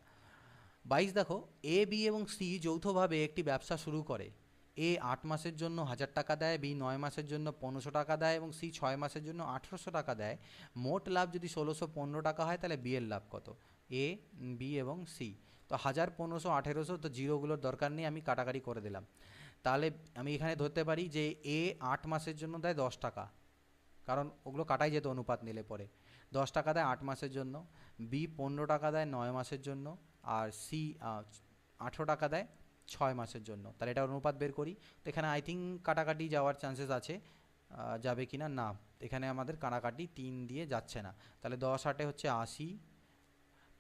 22 দেখো, এ বি এবং সি যৌথভাবে একটি ব্যবসা শুরু করে। এ 8 মাসের জন্য 1,000 টাকা দেয়, বি 9 মাসের জন্য 1,500 টাকা দেয় এবং সি 6 মাসের জন্য 1,800 টাকা দেয়। মোট লাভ যদি 1,615 টাকা হয়, তাহলে বি এর লাভ কত? এ বি এবং সি, তো 1,000 1,500 1,800, তো জিরোগুলোর দরকার নেই, আমি কাটাকাটি করে দিলাম। তাহলে আমি এখানে ধরতে পারি যে এ 8 মাসের জন্য দেয় 10 টাকা, কারণ ওগুলো কাটাই যেত অনুপাত নিলে পরে। 10 টাকা দেয় 8 মাসের জন্য, বি 15 টাকা দেয় 9 মাসের জন্য, আর সি 18 টাকা দেয় 6 মাসের জন্য। তাহলে এটা অনুপাত বের করি। তো এখানে আই থিঙ্ক কাটাকাটি যাওয়ার চান্সেস আছে, যাবে কি না, না, এখানে আমাদের কাটাকাটি 3 দিয়ে যাচ্ছে না। তাহলে 10 8 হচ্ছে 80,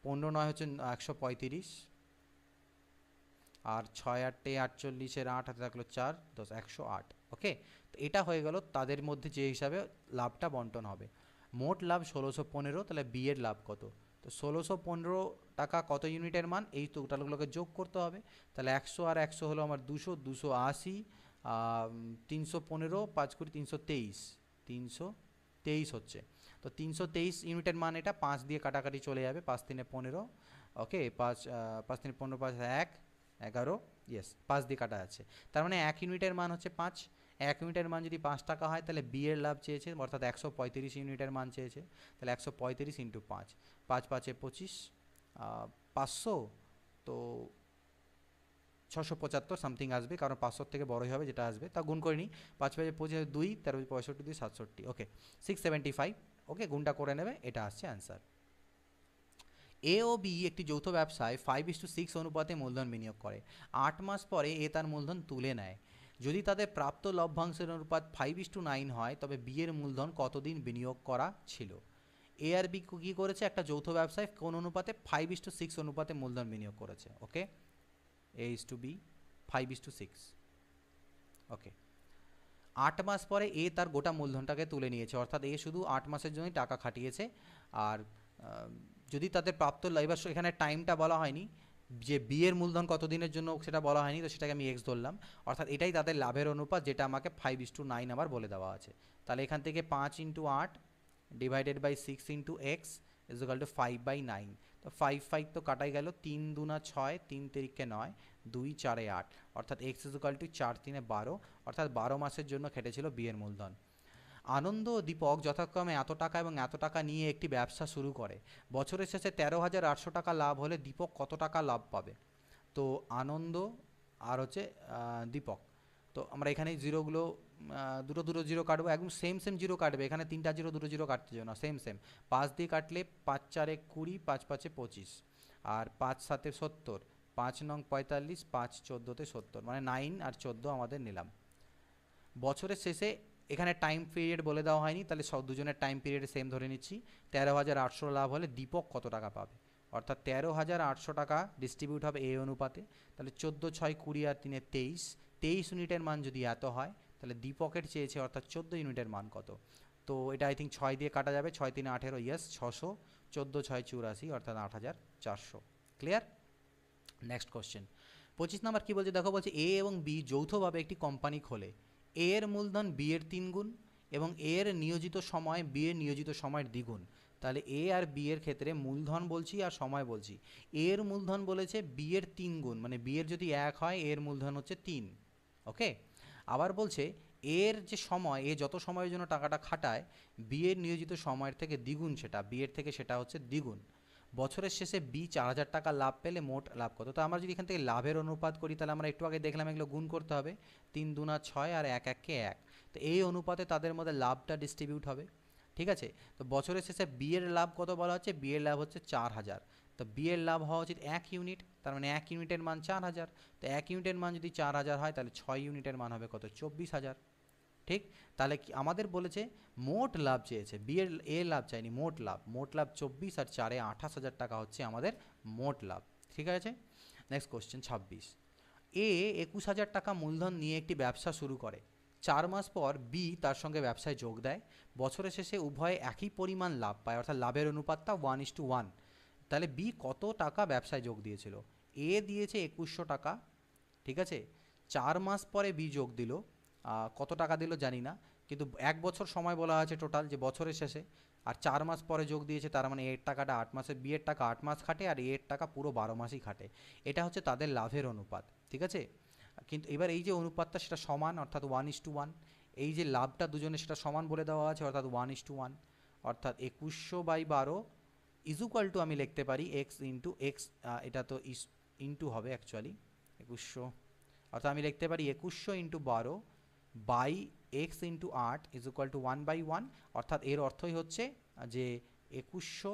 15 9 হচ্ছে 135, আর 6 8 48, 8 হাতে থাকলো 4 10 108। ওকে, তো এটা হয়ে গেল তাদের মধ্যে যে হিসাবে লাভটা বন্টন হবে। মোট লাভ 1,615, তাহলে বি এর লাভ কত? তো 1,615 টাকা কত ইউনিটের মান? এই টোটালগুলোকে যোগ করতে হবে। তাহলে 100 আর 100 হলো আমার 200, 280, 315 5 কুড়ি 323, 323 হচ্ছে। তো 323 ইউনিটের মান এটা, 5 দিয়ে কাটাকাটি চলে যাবে, 5 3 15, ওকে, 5 5 3 15, 5 1 11, ইয়েস 5 দিয়ে কাটা যাচ্ছে। তার মানে 1 ইউনিটের মান হচ্ছে 5। 1 ইউনিটের মান যদি 5 টাকা হয় তাহলে বি এর লাভ চেয়েছে, অর্থাৎ 135 ইউনিটের মান চেয়েছে। তাহলে 135 ইন্টু 5, 5 5 25, 500, তো 675 সামথিং আসবে, কারণ 500 থেকে বড়ই হবে যেটা আসবে, তা গুণ করে নিই। 5 5 25, 2 13 65 2 67, ওকে 675, ওকে গুণটা করে নেবে, এটা আসছে অ্যান্সার। এ ও বি একটি যৌথ ব্যবসায় 5:6 অনুপাতে মূলধন বিনিয়োগ করে। 8 মাস পরে এ তার মূলধন তুলে নেয়। যদি তাদের প্রাপ্ত লভ্যাংশের অনুপাত 5:9 হয় তবে বি এর মূলধন কতদিন বিনিয়োগ করা ছিল? এ আর বি কী করেছে? একটা যৌথ ব্যবসায় কোন অনুপাতে? 5:6 অনুপাতে মূলধন বিনিয়োগ করেছে, ওকে। এ ইজ টু বি 5:6, ওকে। 8 মাস পরে এ তার গোটা মূলধনটাকে তুলে নিয়েছে, অর্থাৎ এ শুধু 8 মাসের জন্যই টাকা খাটিয়েছে। আর যদি তাদের প্রাপ্ত, এবার এখানে টাইমটা বলা হয়নি, যে বি এর মূলধন কত দিনের জন্য সেটা বলা হয়নি, তো সেটাকে আমি এক্স ধরলাম, অর্থাৎ এটাই তাদের লাভের অনুপাত, যেটা আমাকে 5:9 আবার বলে দেওয়া আছে। তাহলে এখান থেকে 5 into 8 divided by 6 into x is equal to 5/9। তো 5 5 তো কাটাই গেল, 3 দুনা 6, 3 তিরিকে 9, 2 4 8, অর্থাৎ এক্স ইজ ইকুয়াল টু 4 3 12, অর্থাৎ 12 মাসের জন্য খেটেছিল বি এর মূলধন। আনন্দ ও দীপক যথাক্রমে এত টাকা এবং এত টাকা নিয়ে একটি ব্যবসা শুরু করে। বছরের শেষে 13,800 টাকা লাভ হলে দীপক কত টাকা লাভ পাবে? তো আনন্দ আর হচ্ছে দীপক, তো আমরা এখানে জিরোগুলো দুটো দুটো জিরো কাটবো, একদম সেম সেম জিরো কাটবে, এখানে 3টা জিরো দুটো জিরো কাটতে যাবে না, সেম সেম। 5 দিয়ে কাটলে 5 4 20, 5 5 25, আর 5 7 70, 5 9 45, 5 14 70, মানে 9 আর 14 আমাদের নিলাম। বছরের শেষে এখানে টাইম পিরিয়ড বলে দেওয়া হয়নি, তাহলে সব দুজনের টাইম পিরিয়ড সেম ধরে নিচ্ছি। 13,800 লাভ হলে দীপক কত টাকা পাবে? অর্থাৎ 13,800 টাকা ডিস্ট্রিবিউট হবে এ অনুপাতে। তাহলে 14 6 20 আর 3 23, 23 ইউনিটের মান যদি এত হয় তাহলে দীপকের চেয়েছে, অর্থাৎ 14 ইউনিটের মান কত? তো এটা আই থিঙ্ক 6 দিয়ে কাটা যাবে, 6 3 18, ইয়েস 600, 14 6 84, অর্থাৎ 8,400। ক্লিয়ার? নেক্সট কোশ্চেন 25 নাম্বার কী বলছে দেখো, বলছে এ এবং বি যৌথভাবে একটি কোম্পানি খোলে। এ এর মূলধন বি এর 3 গুণ এবং এ এর নিয়োজিত সময় বি এর নিয়োজিত সময়ের দ্বিগুণ। তাহলে এ আর বি এর ক্ষেত্রে মূলধন বলছি আর সময় বলছি। এ এর মূলধন বলেছে বি এর 3 গুণ, মানে বি এর যদি 1 হয় এর মূলধন হচ্ছে 3, ওকে। আবার বলছে এর যে সময়, এ যত সময়ের জন্য টাকাটা খাটায় বি এর নিয়োজিত সময়ের থেকে দ্বিগুণ, সেটা বি এর থেকে সেটা হচ্ছে দ্বিগুণ। বছরের শেষে বি 4,000 টাকা লাভ পেলে মোট লাভ কত? তো আমরা যদি এখান থেকে লাভের অনুপাত করি তাহলে আমরা একটু আগে দেখলাম এগুলো গুণ করতে হবে, 3 দুনা 6 আর 1 1 কে 1, তো এই অনুপাতে তাদের মধ্যে লাভটা ডিস্ট্রিবিউট হবে, ঠিক আছে। তো বছরের শেষে বি এর লাভ কত বলা হচ্ছে? বি এর লাভ হচ্ছে 4,000, তো বি এর লাভ হওয়া উচিত 1 ইউনিট, তার মানে 1 ইউনিটের মান 4,000, তো 1 ইউনিটের মান যদি 4,000 হয় তাহলে 6 ইউনিটের মান হবে কত? 24,000, ঠিক। তাহলে কি আমাদের বলেছে মোট লাভ চেয়েছে, বি এর এ লাভ চাইনি, মোট লাভ। মোট লাভ 24 আর 4 28,000 টাকা হচ্ছে আমাদের মোট লাভ, ঠিক আছে। নেক্সট কোশ্চেন 26, এ 21,000 টাকা মূলধন নিয়ে একটি ব্যবসা শুরু করে। 4 মাস পর বি তার সঙ্গে ব্যবসায় যোগ দেয়। বছরের শেষে উভয়ে একই পরিমাণ লাভ পায়, অর্থাৎ লাভের অনুপাতটা 1:1। তাহলে বি কত টাকা ব্যবসায় যোগ দিয়েছিল? এ দিয়েছে 2100 টাকা, ঠিক আছে। 4 মাস পরে বি যোগ দিল, কত টাকা দিল জানি না, কিন্তু 1 বছর সময় বলা আছে টোটাল, যে বছরের শেষে, আর 4 মাস পরে যোগ দিয়েছে, তার মানে এর টাকাটা 8 মাসে, বি এর টাকা 8 মাস খাটে আর এর টাকা পুরো 12 মাসই খাটে। এটা হচ্ছে তাদের লাভের অনুপাত, ঠিক আছে। কিন্তু এবার এই যে অনুপাতটা সেটা সমান, অর্থাৎ 1:1। এই যে লাভটা দুজনে সেটা সমান বলে দেওয়া আছে, অর্থাৎ 1:1, অর্থাৎ 2100/12 ইজ ইকুয়াল টু, আমি লিখতে পারি এক্স ইন্টু এক্স, এটা তো ইন্টু হবে অ্যাকচুয়ালি 2100, অর্থাৎ আমি লিখতে পারি 2100 into 12 by x into 8 is equal to 1/1, অর্থাৎ এর অর্থই হচ্ছে যে 2100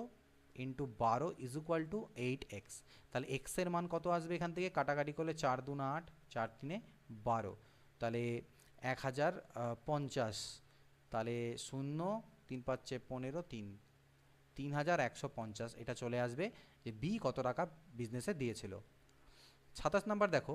into 12 is equal two 8x। তাহলে এক্সের মান কত আসবে? এখান থেকে কাটাকাটি করলে 4 2 8, 4 3 12, তাহলে 1050, তাহলে 0 3 5 15 3, 3150 এটা চলে আসবে, যে বি কত টাকা বিজনেসে দিয়েছিল। 27 নাম্বার দেখো,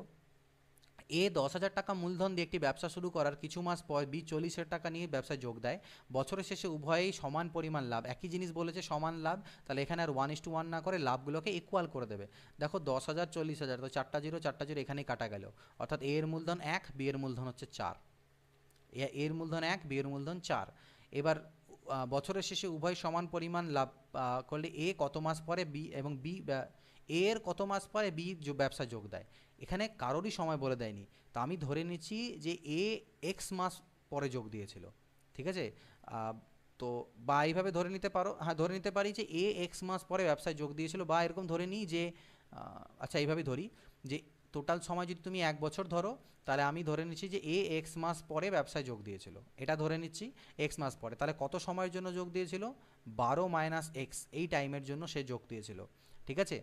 এ 10,000 টাকা মূলধন দিয়ে একটি ব্যবসা শুরু করার কিছু মাস পর বি 40,000 টাকা নিয়ে ব্যবসায় যোগ দেয়। বছরের শেষে উভয়েই সমান পরিমাণ লাভ, একই জিনিস বলেছে সমান লাভ, তাহলে এখানে আর 1:1 না করে লাভগুলোকে ইকুয়াল করে দেবে। দেখো 10,000 40,000, তো চারটা জিরো এখানেই কাটা গেল, অর্থাৎ এ এর মূলধন 1, বি এর মূলধন হচ্ছে 4। এর মূলধন 1, বি এর মূলধন 4। এবার বছরের শেষে উভয় সমান পরিমাণ লাভ করলে এ কত মাস পরে বি এবং বি এর কত মাস পরে বি ব্যবসা যোগ দেয়। এখানে কারোরই সময় বলে দেয়নি, তা আমি ধরে নিচ্ছি যে এ এক্স মাস পরে যোগ দিয়েছিল, ঠিক আছে। তো বা এইভাবে ধরে নিতে পারো, হ্যাঁ ধরে নিতে পারি যে এ এক্স মাস পরে ব্যবসায় যোগ দিয়েছিল, বা এরকম ধরে নিই যে আচ্ছা এইভাবে ধরি যে টোটাল সময় যদি তুমি 1 বছর ধরো, তাহলে আমি ধরে নিচ্ছি যে এ এক্স মাস পরে ব্যবসায় যোগ দিয়েছিল, এটা ধরে নিচ্ছি এক্স মাস পরে। তাহলে কত সময়ের জন্য যোগ দিয়েছিল? 12 মাইনাস এক্স, এই টাইমের জন্য সে যোগ দিয়েছিল, ঠিক আছে।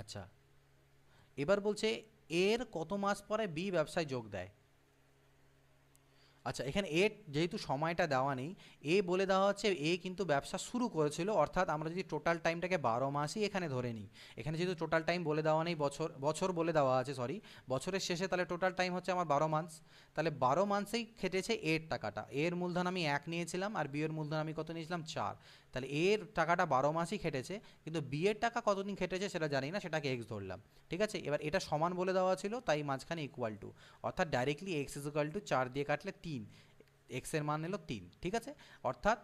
আচ্ছা, এবার বলছে এর কত মাস পরে বি ব্যবসায় যোগ দেয়। আচ্ছা, এখানে এ যেহেতু সময়টা দেওয়া নেই, এ বলে দেওয়া হচ্ছে এ কিন্তু ব্যবসা শুরু করেছিল, অর্থাৎ আমরা যদি টোটাল টাইমটাকে 12 মাসই এখানে ধরে নিই, এখানে যেহেতু টোটাল টাইম বলে দেওয়া নেই, বছর বছর বলে দেওয়া আছে, সরি বছরের শেষে, তাহলে টোটাল টাইম হচ্ছে আমার 12 মাস। তাহলে 12 মাসেই খেটেছে এর টাকাটা, এর মূলধন আমি 1 নিয়েছিলাম আর বি এর মূলধন আমি কত নিয়েছিলাম 4, তাহলে এর টাকাটা 12 মাসই খেটেছে, কিন্তু বি এর টাকা কতদিন খেটেছে সেটা জানি না, সেটাকে এক্স ধরলাম, ঠিক আছে। এবার এটা সমান বলে দেওয়া ছিল, তাই মাঝখানে ইকুয়াল টু, অর্থাৎ directly x is equal two 4 দিয়ে কাটলে 3, এক্সের মান এলো 3, ঠিক আছে। অর্থাৎ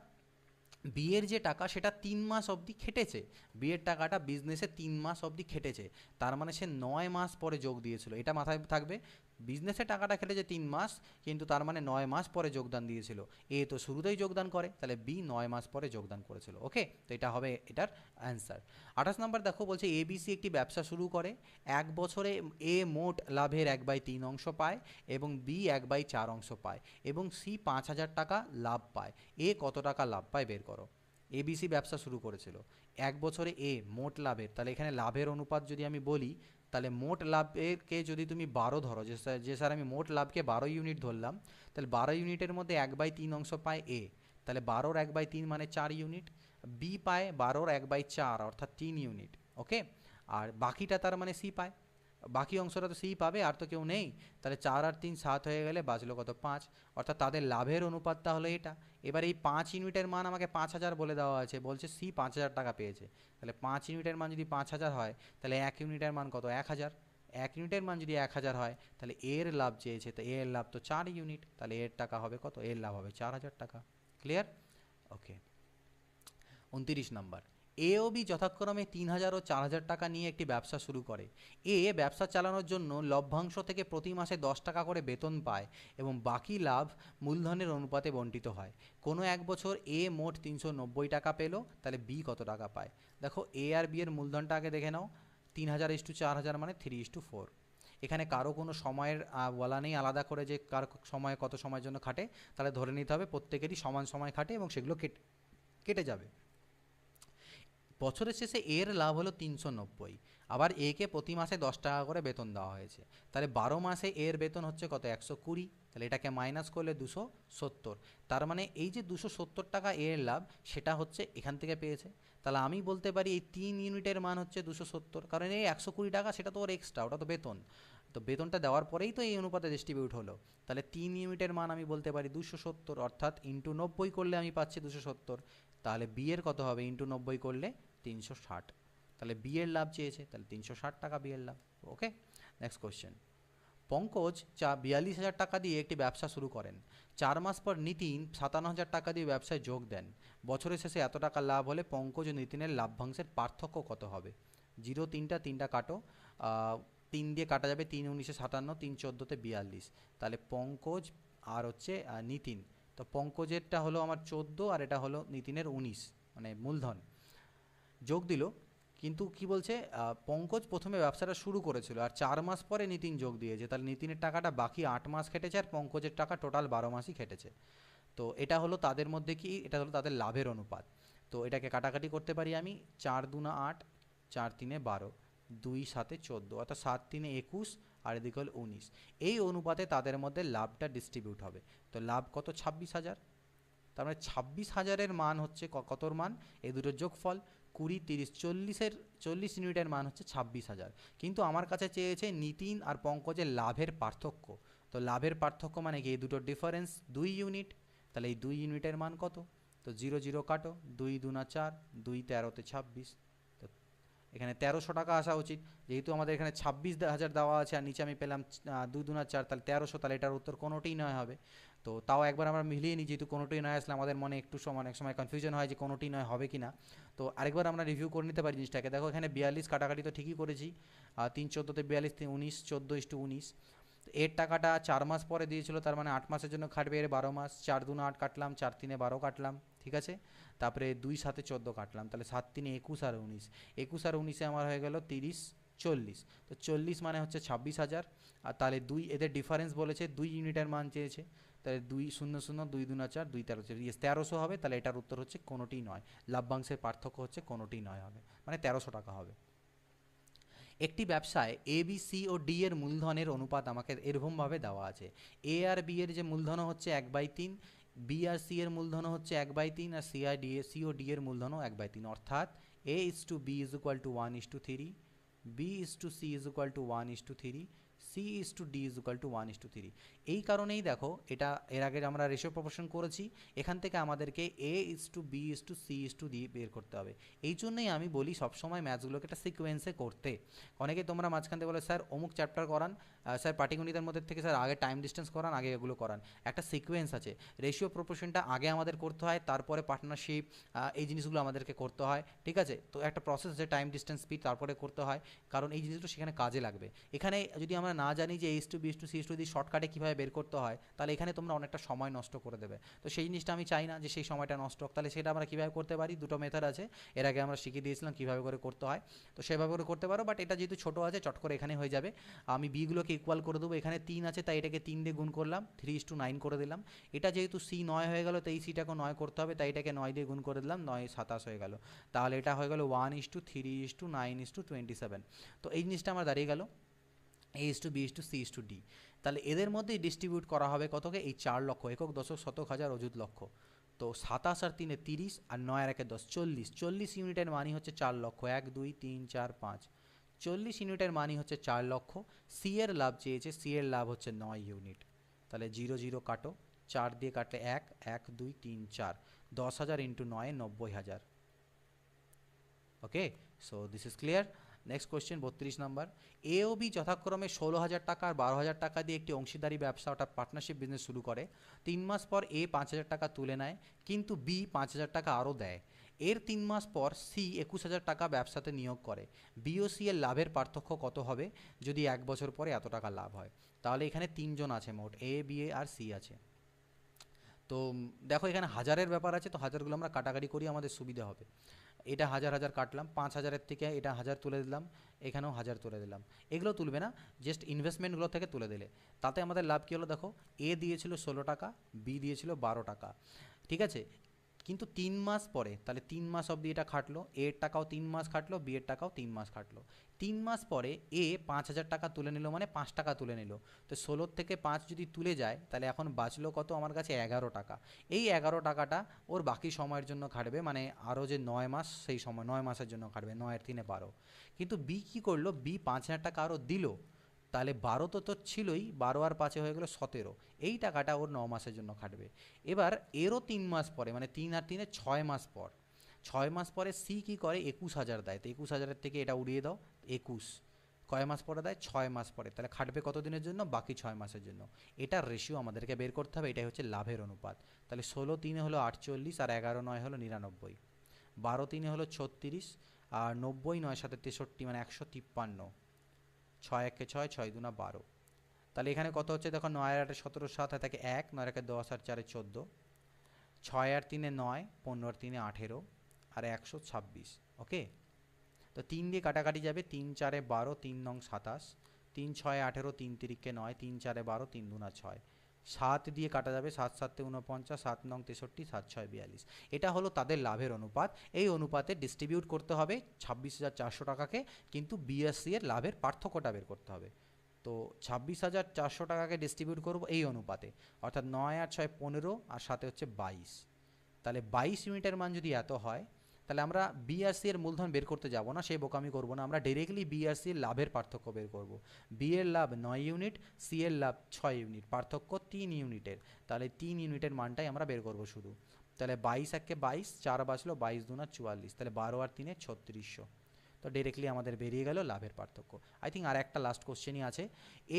বিয়ের যে টাকা সেটা 3 মাস অবধি খেটেছে, বিয়ের টাকাটা বিজনেসে 3 মাস অবধি খেটেছে, তার মানে সে 9 মাস পরে যোগ দিয়েছিল, এটা মাথায় থাকবে। বিজনেসে টাকাটা খেটেছে 3 মাস, কিন্তু তার মানে 9 মাস পরে যোগদান দিয়েছিল। এ তো শুরুতেই যোগদান করে, তাহলে বি 9 মাস পরে যোগদান করেছিল। ওকে, তো এটা হবে এটার অ্যান্সার। 28 নম্বর দেখো, বলছে এবিসি একটি ব্যবসা শুরু করে, 1 বছরে এ মোট লাভের 1/3 অংশ পায় এবং বি 1/4 অংশ পায় এবং সি 5,000 টাকা লাভ পায়। এ কত টাকা লাভ পায় বের করো। এবিসি ব্যবসা শুরু করেছিল 1 বছরে, এ মোট লাভের, তাহলে এখানে লাভের অনুপাত যদি আমি বলি, তাহলে মোট লাভকে যদি তুমি 12 ধরো, যে স্যার আমি মোট লাভকে 12 ইউনিট ধরলাম, তাহলে 12 ইউনিটের মধ্যে 1/3 অংশ পায় এ, তাহলে 12-র 1/3 মানে 4 ইউনিট, বি পায় 12-র 1/4 অর্থাৎ 3 ইউনিট, ওকে। আর বাকিটা তার মানে সি পায়, বাকি অংশটা তো সি পাবে, আর তো কেউ নেই, তাহলে 4 আর 3 7 হয়ে গেলে বাঁচলো কত 5, অর্থাৎ তাদের লাভের অনুপাতটা হলো এটা। এবার এই 5 ইউনিটের মান আমাকে 5,000 বলে দেওয়া আছে, বলছে সি 5,000 টাকা পেয়েছে, তাহলে 5 ইউনিটের মান যদি 5,000 হয়, তাহলে 1 ইউনিটের মান কত 1,000, 1 ইউনিটের মান যদি 1,000 হয়, তাহলে এর লাভ চেয়েছে, তো এর লাভ তো 4 ইউনিট, তাহলে এর টাকা হবে কত, এর লাভ হবে 4,000 টাকা। ক্লিয়ার? ওকে। 29 নম্বর, এ ও বি যথাক্রমে 3,000 ও 4,000 টাকা নিয়ে একটি ব্যবসা শুরু করে। এ ব্যবসা চালানোর জন্য লভ্যাংশ থেকে প্রতি মাসে 10 টাকা করে বেতন পায় এবং বাকি লাভ মূলধনের অনুপাতে বণ্টিত হয়। কোনো 1 বছর এ মোট 390 টাকা পেল, তাহলে বি কত টাকা পায়। দেখো এ আর বি এর মূলধনটা আগে দেখে নাও, 3,000:4,000 মানে 3:4। এখানে কারো কোনো সময়ের বলা নেই আলাদা করে যে কার সময় কত সময়ের জন্য খাটে, তাহলে ধরে নিতে হবে প্রত্যেকেরই সমান সময় খাটে এবং সেগুলো কেটে যাবে। বছরের শেষে এর লাভ হলো 390, আবার একে প্রতি মাসে 10 টাকা করে বেতন দেওয়া হয়েছে, তাহলে 12 মাসে এর বেতন হচ্ছে কত 120, তাহলে এটাকে মাইনাস করলে 270, তার মানে এই যে 270 টাকা এর লাভ সেটা হচ্ছে এখান থেকে পেয়েছে। তাহলে আমি বলতে পারি এই 3 ইউনিটের মান হচ্ছে 270, কারণ এই 120 টাকা সেটা তো ওর এক্সট্রা, ওটা তো বেতন, তো বেতনটা দেওয়ার পরেই তো এই অনুপাতে ডিস্ট্রিবিউট হলো, তাহলে 3 ইউনিটের মান আমি বলতে পারি 270, অর্থাৎ ইন্টু 90 করলে আমি পাচ্ছি 270, তাহলে বি এর কত হবে ইন্টু 90 করলে 360, তাহলে বি এর লাভ চেয়েছে, তাহলে 360 টাকা বি এর লাভ। ওকে, নেক্সট কোশ্চেন। পঙ্কজ 42,000 টাকা দিয়ে একটি ব্যবসা শুরু করেন, 4 মাস পর নিতিন 57,000 টাকা দিয়ে ব্যবসায় যোগ দেন, বছরের শেষে এত টাকা লাভ হলে পঙ্কজ ও নিতিনের লাভ্যাংশের পার্থক্য কত হবে। 0 তিনটা কাটো, 3 দিয়ে কাটা যাবে, 3 19 57, 3 14 42, তাহলে পঙ্কজ আর হচ্ছে নিতিন, তো পঙ্কজেরটা হলো আমার 14 আর এটা হলো নিতিনের 19, মানে মূলধন যোগ দিল, কিন্তু কি বলছে পঙ্কজ প্রথমে ব্যবসাটা শুরু করেছিল আর 4 মাস পরে নিতিন যোগ দিয়েছে, তাহলে নিতিনের টাকাটা বাকি 8 মাস খেটেছে আর পঙ্কজের টাকা টোটাল 12 মাসই খেটেছে। তো এটা হলো তাদের মধ্যে কি, এটা হলো তাদের লাভের অনুপাত। তো এটাকে কাটাকাটি করতে পারি আমি, 4 2 8, 4 3 12, 2 7 14, অর্থাৎ 7 3 21 আর এদিকে হল 19, এই অনুপাতে তাদের মধ্যে লাভটা ডিস্ট্রিবিউট হবে। তো লাভ কত 26,000, তার মানে 26,000-এর মান হচ্ছে কতর মান, এই দুটোর যোগফল, 20, 30, 40 ইউনিটের মান হচ্ছে 26,000। কিন্তু আমার কাছে চেয়েছে নিতিন আর পঙ্কজের লাভের পার্থক্য। তো লাভের পার্থক্য মানে কি, এই দুটোর ডিফারেন্স 2 ইউনিট। তাহলে এই 2 ইউনিটের মান কত? তো 0 0 কাটো, 2 2 4, 2 13 26। তো এখানে 1300 টাকা আসা উচিত, যেহেতু আমাদের এখানে 26,000 দেওয়া আছে আর নিচে আমি পেলাম 2 2 4, তাহলে 1300, তাহলে এটার উত্তর কোনোটিই নয় হবে। তো তাও একবার আমরা মিলিয়ে নিই, যেহেতু কোনোটিই নয় আসলে আমাদের মনে একটু অনেক সময় কনফিউশন হয় যে কোনোটি নয় হবে কি না। তো আরেকবার আমরা রিভিউ করে নিতে পারি জিনিসটাকে। দেখো এখানে 42 কাটাকাটি তো ঠিকই করেছি, 3 14 42, 19 14:19। এর টাকাটা 4 মাস পরে দিয়েছিল, তার মানে 8 মাসের জন্য খাটবে, এর 12 মাস। 4 2 8 কাটলাম, 4 3 12 কাটলাম, ঠিক আছে। তারপরে 2 7 14 কাটলাম, তাহলে 7 3 21 আর 19, 21 আর 19-এ আমার হয়ে গেল 30 40। তো 40 মানে হচ্ছে 26,000। আর তাহলে এদের ডিফারেন্স বলেছে 2 ইউনিটের মান চেয়েছে, তাহলে 2 0 0 2 2 4 2 13, 1300 হবে। তাহলে এটার উত্তর হচ্ছে কোনোটিই নয়, লভ্যাংশের পার্থক্য হচ্ছে কোনোটিই নয় হবে, মানে 1300 টাকা হবে। একটি ব্যবসায় A B C O D এর মূলধনের অনুপাত আমাকে এরকমভাবে দেওয়া আছে। এ আর বি এর যে মূলধন হচ্ছে 1/3, বি আর সি এর মূলধন হচ্ছে 1/3, আর সি ও ডি এর মূলধনও 1/3। অর্থাৎ A is to B is equal to 1:3, B is to C is equal to 1:3, C is to D is equal to 1:3। এই কারণেই দেখো, এটা এর আগে আমরা রেশিও প্রপোর্শন করেছি, এখান থেকে আমাদেরকে A is to B is to C is to D বের করতে হবে। এই জন্যই আমি বলি সবসময় ম্যাথসগুলোকে একটা সিকোয়েন্সে করতে। অনেকে তোমরা মাঝখান থেকে বলে স্যার অমুক চ্যাপ্টার করান, স্যার পাটিগণিতের মধ্যে থেকে স্যার আগে টাইম ডিস্টেন্স করান, আগে এগুলো করান। একটা সিকোয়েন্স আছে, রেশিও প্রপোর্শনটা আগে আমাদের করতে হয়, তারপরে পার্টনারশিপ, এই জিনিসগুলো আমাদেরকে করতে হয়, ঠিক আছে। তো একটা প্রসেস আছে, টাইম ডিস্টেন্স স্পিড, তারপরে করতে হয়, কারণ এই জিনিসগুলো সেখানে কাজে লাগবে। এখানে যদি আমরা না জানি যে H to B to C to দিয়ে শর্টকাটে কীভাবে বের করতে হয়, তাহলে এখানে তোমরা অনেকটা সময় নষ্ট করে দেবে। তো সেই জিনিসটা আমি চাই না যে সেই সময়টা নষ্ট হোক। তাহলে সেটা আমরা কীভাবে করতে পারি, দুটো মেথড আছে, এর আগে আমরা শিখিয়ে দিয়েছিলাম কীভাবে করে করতে হয়। তো সেভাবে করে করতে পারো, বাট এটা যেহেতু ছোটো আছে চট করে এখানে হয়ে যাবে। আমি বিগুলোকে ইকুয়াল করে দেবো, এখানে 3 আছে তাই এটাকে 3 দিয়ে গুণ করলাম, 3:9 করে দিলাম। এটা যেহেতু সি 9 হয়ে গেল, তাই এই সিটাকে 9 করতে হবে, তাই এটাকে 9 দিয়ে গুণ করে দিলাম, 9 27 হয়ে গেল। তাহলে এটা হয়ে গেল 1:3:9:27। তো এই জিনিসটা আমার দাঁড়িয়ে গেল A is to B is to C is to D. তাহলে এদের মধ্যেই ডিস্ট্রিবিউট করা হবে কতকে, এই 4 লক্ষ, একক দশক শতক হাজার অযুত লক্ষ। তো 27 আর 3 30, আর 9 আর 1 10, 40 ইউনিটের মানই হচ্ছে 4 লক্ষ। 1 2 3 4 5, 40 ইউনিটের মানই হচ্ছে 4 লক্ষ। সি এর লাভ চেয়েছে, সি এর লাভ হচ্ছে 9 ইউনিট। তাহলে 0 0 কাটো, 4 দিয়ে কাটলে 1 1 2 3 4, 10,000 into 9 90,000। Okay, so this is clear. Next question 32 number. A ও বি যথাক্রমে 16,000 টাকা আর 12,000 টাকা দিয়ে একটি অংশীদারি ব্যবসা অর্থাৎ পার্টনারশিপ বিজনেস শুরু করে। 3 মাস পর এ 5,000 টাকা তুলে নেয়, কিন্তু বি 5,000 টাকা আরও দেয়। এর 3 মাস পর সি 21,000 টাকা ব্যবসাতে নিয়োগ করে। বি ও সি এর লাভের পার্থক্য কত হবে যদি 1 বছর পরে এত টাকা লাভ হয়? তাহলে এখানে 3 জন আছে মোট, এ বি আর সি আছে। তো দেখো এখানে হাজারের ব্যাপার আছে, তো হাজারগুলো আমরা কাটাকাটি করি, আমাদের সুবিধা হবে। এটা 1000 কাটলাম, 5,000-এর থেকে এটা 1000 তুলে দিলাম, এখানেও 1000 তুলে দিলাম। এগুলো তুলবে না, জাস্ট ইনভেস্টমেন্টগুলো থেকে তুলে দিলে। তাতে আমাদের লাভ কী হলো দেখো, এ দিয়েছিল 16 টাকা, বি দিয়েছিল 12 টাকা, ঠিক আছে। কিন্তু 3 মাস পরে, তাহলে 3 মাস অবধি এটা খাটলো, এর টাকাও 3 মাস খাটলো, বি এর টাকাও 3 মাস খাটলো। 3 মাস পরে এ 5,000 টাকা তুলে নিল, মানে 5 টাকা তুলে নিল। তো 16 থেকে 5 যদি তুলে যায়, তাহলে এখন বাঁচলো কত আমার কাছে, 11 টাকা। এই 11 টাকাটা ওর বাকি সময়ের জন্য খাটবে, মানে আরও যে 9 মাস, সেই সময় 9 মাসের জন্য খাটবে, 9 আর 3 12। কিন্তু বি কী করলো, বি 5,000 টাকা আরও দিল, তাহলে 12 তো তোর ছিলই, 12 আর 5 হয়ে গেলো 17। এই টাকাটা ওর 9 মাসের জন্য খাটবে। এবার এরও 3 মাস পরে, মানে 3 আর 3 6 মাস পর, 6 মাস পরে সি কী করে, 21,000 দেয়। তো 21,000-এর থেকে এটা উড়িয়ে দাও, 21 কয় মাস পরে দেয়, 6 মাস পরে। তাহলে খাটবে কত দিনের জন্য, বাকি 6 মাসের জন্য। এটার রেশিও আমাদেরকে বের করতে হবে, এটাই হচ্ছে লাভের অনুপাত। তাহলে 16 3 হলো 48, আর 11 9 হলো 99, 12 3 হলো 36, আর 90 9 7 63, মানে 153, 6 1 6 6 2 12। তাহলে এখানে কত হচ্ছে দেখো, 9 আর 8 17 7 থাকে 1, 9 আর 10 আর 4 14, 6 আর 3 9, 15 আর 3 18, আর 126। ওকে, তো 3 দিয়ে কাটাকাটি যাবে, 3 4 12, 3 9 27, 3 6 18, 3 3 9, 3 4 12, 3 2 6, 7 দিয়ে কাটা যাবে, 7 7 49, 7 9 63, 7 6 42। এটা হলো তাদের লাভের অনুপাত। এই অনুপাতে ডিস্ট্রিবিউট করতে হবে 26,400 টাকাকে, কিন্তু বিএসসি এর লাভের পার্থক্যটা বের করতে হবে। তো 26,400 টাকাকে ডিস্ট্রিবিউট করব এই অনুপাতে, অর্থাৎ 9 আর 6 15, আর সাথে হচ্ছে 22। তাহলে 22 ইউনিটের মান যদি এত হয়, তাহলে আমরা বি আর সি এর মূলধন বের করতে যাব না, সেই বোকামি করব না, আমরা ডাইরেক্টলি বি আর সি এর লাভের পার্থক্য বের করব। বি এর লাভ 9 ইউনিট, সি এর লাভ 6 ইউনিট, পার্থক্য 3 ইউনিটের। তাহলে 3 ইউনিটের মানটাই আমরা বের করব শুধু। তাহলে 22 একে 22, 4 বাঁচলো, 22 দুনা 44, তাহলে 12 আর 3 3600। তো ডিরেক্টলি আমাদের বেরিয়ে গেল লাভের পার্থক্য। আই থিঙ্ক আর একটা লাস্ট কোশ্চেনই আছে।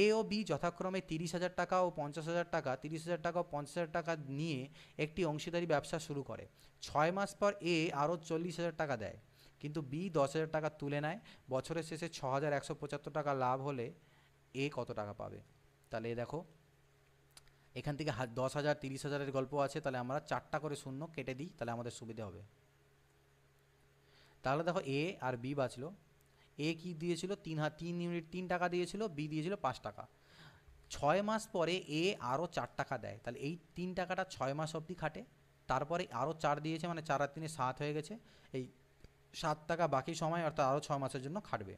এ ও বি যথাক্রমে 30,000 টাকা ও 50,000 টাকা, 30,000 টাকা ও 50,000 টাকা নিয়ে একটি অংশীদারি ব্যবসা শুরু করে। 6 মাস পর এ আরও 40,000 টাকা দেয়, কিন্তু বি 10,000 টাকা তুলে নেয়। বছরের শেষে 6,175 টাকা লাভ হলে এ কত টাকা পাবে? তাহলে দেখো এখান থেকে 10,000 30,000-এর গল্প আছে, তাহলে আমরা 4টা করে শূন্য কেটে দিই, তাহলে আমাদের সুবিধা হবে। তাহলে দেখো এ আর বি বাঁচলো। এ কি দিয়েছিল? 3 ইউনিট 3 টাকা দিয়েছিল, বি দিয়েছিল 5 টাকা। 6 মাস পরে এ আরও 4 টাকা দেয়, তাহলে এই 3 টাকাটা 6 মাস অবধি খাটে, তারপরে আরও 4 দিয়েছে, মানে 4 আর 3 7 হয়ে গেছে। এই 7 টাকা বাকি সময় অর্থাৎ আরও 6 মাসের জন্য খাটবে।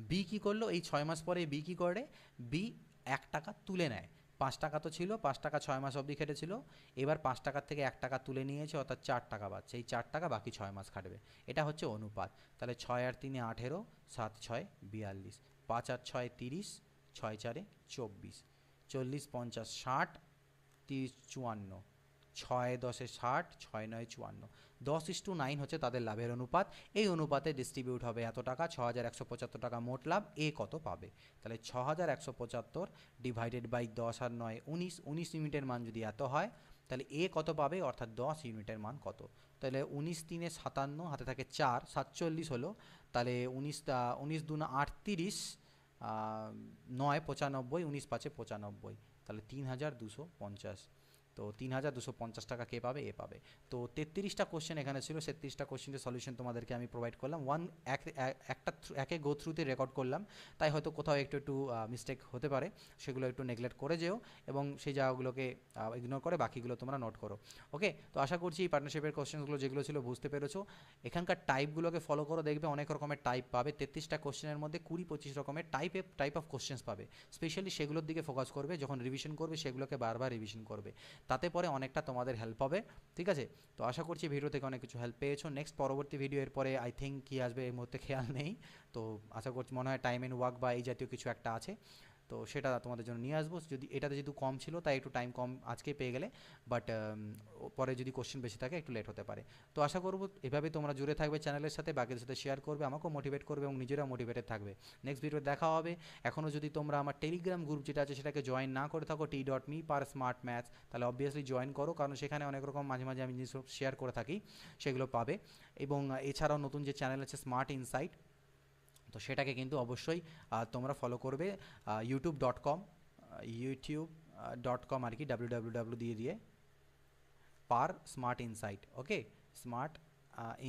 বি কী করলো? এই 6 মাস পরে বি কী করে? বি 1 টাকা তুলে নেয়। 5 টাকা তো ছিল, 5 টাকা 6 মাস অবধি খেটেছিল, এবার 5 টাকার থেকে 1 টাকা তুলে নিয়েছে, অর্থাৎ 4 টাকা বাড়ছে। এই 4 টাকা বাকি 6 মাস খাটবে। এটা হচ্ছে অনুপাত। তাহলে 6 আর 3 18, 7 6 42, 5 আর 6 30, 6 4 24, 40 50 60, 30 54, 6 10 60, 6 9 54, 10:9 হচ্ছে তাদের লাভের অনুপাত। এই অনুপাতে ডিস্ট্রিবিউট হবে এত টাকা, 6,175 টাকা মোট লাভ। এ কত পাবে? তাহলে 6,175 ডিভাইডেড বাই 10 আর 9 19, 19 ইউনিটের মান যদি এত হয়, তাহলে এ কত পাবে, অর্থাৎ 10 ইউনিটের মান কত? তাহলে 19 3 57, হাতে থাকে 4, 47 হলো। তাহলে 19 দুনা 38, 9 95, 19 5 95, তাহলে 3,250। তো 3,250 টাকা কে পাবে? এ পাবে। তো 33টা কোশ্চেন এখানে ছিল, 33টা কোশ্চেনের সলিউশন তোমাদেরকে আমি প্রোভাইড করলাম। একে গো থ্রুতে রেকর্ড করলাম, তাই হয়তো কোথাও একটু মিস্টেক হতে পারে, সেগুলো একটু নেগলেক্ট করে যেও এবং সেই জায়গাগুলোকে ইগনোর করে বাকিগুলো তোমরা নোট করো। ওকে, তো আশা করছি এই পার্টনারশিপের কোশ্চেনগুলো যেগুলো ছিল বুঝতে পেরেছো। এখানকার টাইপগুলোকে ফলো করো, দেখবে অনেক রকমের টাইপ পাবে। 33টা কোশ্চেনের মধ্যে 20-25 রকমের টাইপ অফ কোশ্চেন্স পাবে। স্পেশালি সেগুলোর দিকে ফোকাস করবে, যখন রিভিশন করবে সেগুলোকে বারবার রিভিশন করবে, তাতে পরে অনেকটা তোমাদের হেল্প হবে। ঠিক আছে, তো আশা করছি ভিডিও থেকে অনেক কিছু হেল্প পেয়েছো। নেক্সট পরবর্তী ভিডিও এর পরে আই থিঙ্ক কী আসবে এই মুহূর্তে খেয়াল নেই, তো আশা করছি মনে হয় টাইম অ্যান্ড ওয়ার্ক বা এই জাতীয় কিছু একটা আছে, তো সেটা তোমাদের জন্য নিয়ে আসবো। যদি এটাতে যেহেতু কম ছিল তাই একটু টাইম কম আজকে পেয়ে গেলে, বাট পরে যদি কোশ্চেন বেশি থাকে একটু লেট হতে পারে। তো আশা করবো এভাবে তোমরা জুড়ে থাকবে চ্যানেলের সাথে, বাকিদের সাথে শেয়ার করবে, আমাকেও মোটিভেট করবে এবং নিজেরাও মোটিভেটেড থাকবে। নেক্সট ভিডিও দেখা হবে। এখনও যদি তোমরা আমার টেলিগ্রাম গ্রুপ যেটা আছে সেটাকে জয়েন না করে থাকো, t.me/smartmaths, তাহলে অবভিয়াসলি জয়েন করো, কারণ সেখানে অনেক রকম মাঝে মাঝে আমি জিনিস শেয়ার করে থাকি, সেগুলো পাবে। এবং এছাড়াও নতুন যে চ্যানেল আছে স্মার্ট ইনসাইট, তো সেটাকে কিন্তু অবশ্যই তোমরা ফলো করবে। youtube.com আর কি www দিয়ে পার স্মার্ট ইনসাইট। ওকে, স্মার্ট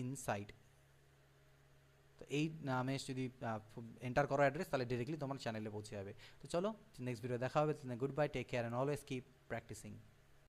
ইনসাইট, তো এই নামে যদি এন্টার করো অ্যাড্রেস, তাহলে ডিরেক্টলি তোমার চ্যানেলে পৌঁছে যাবে। তো চলো নেক্সট ভিডিও দেখা হবে। Good bye, take care and always keep practising.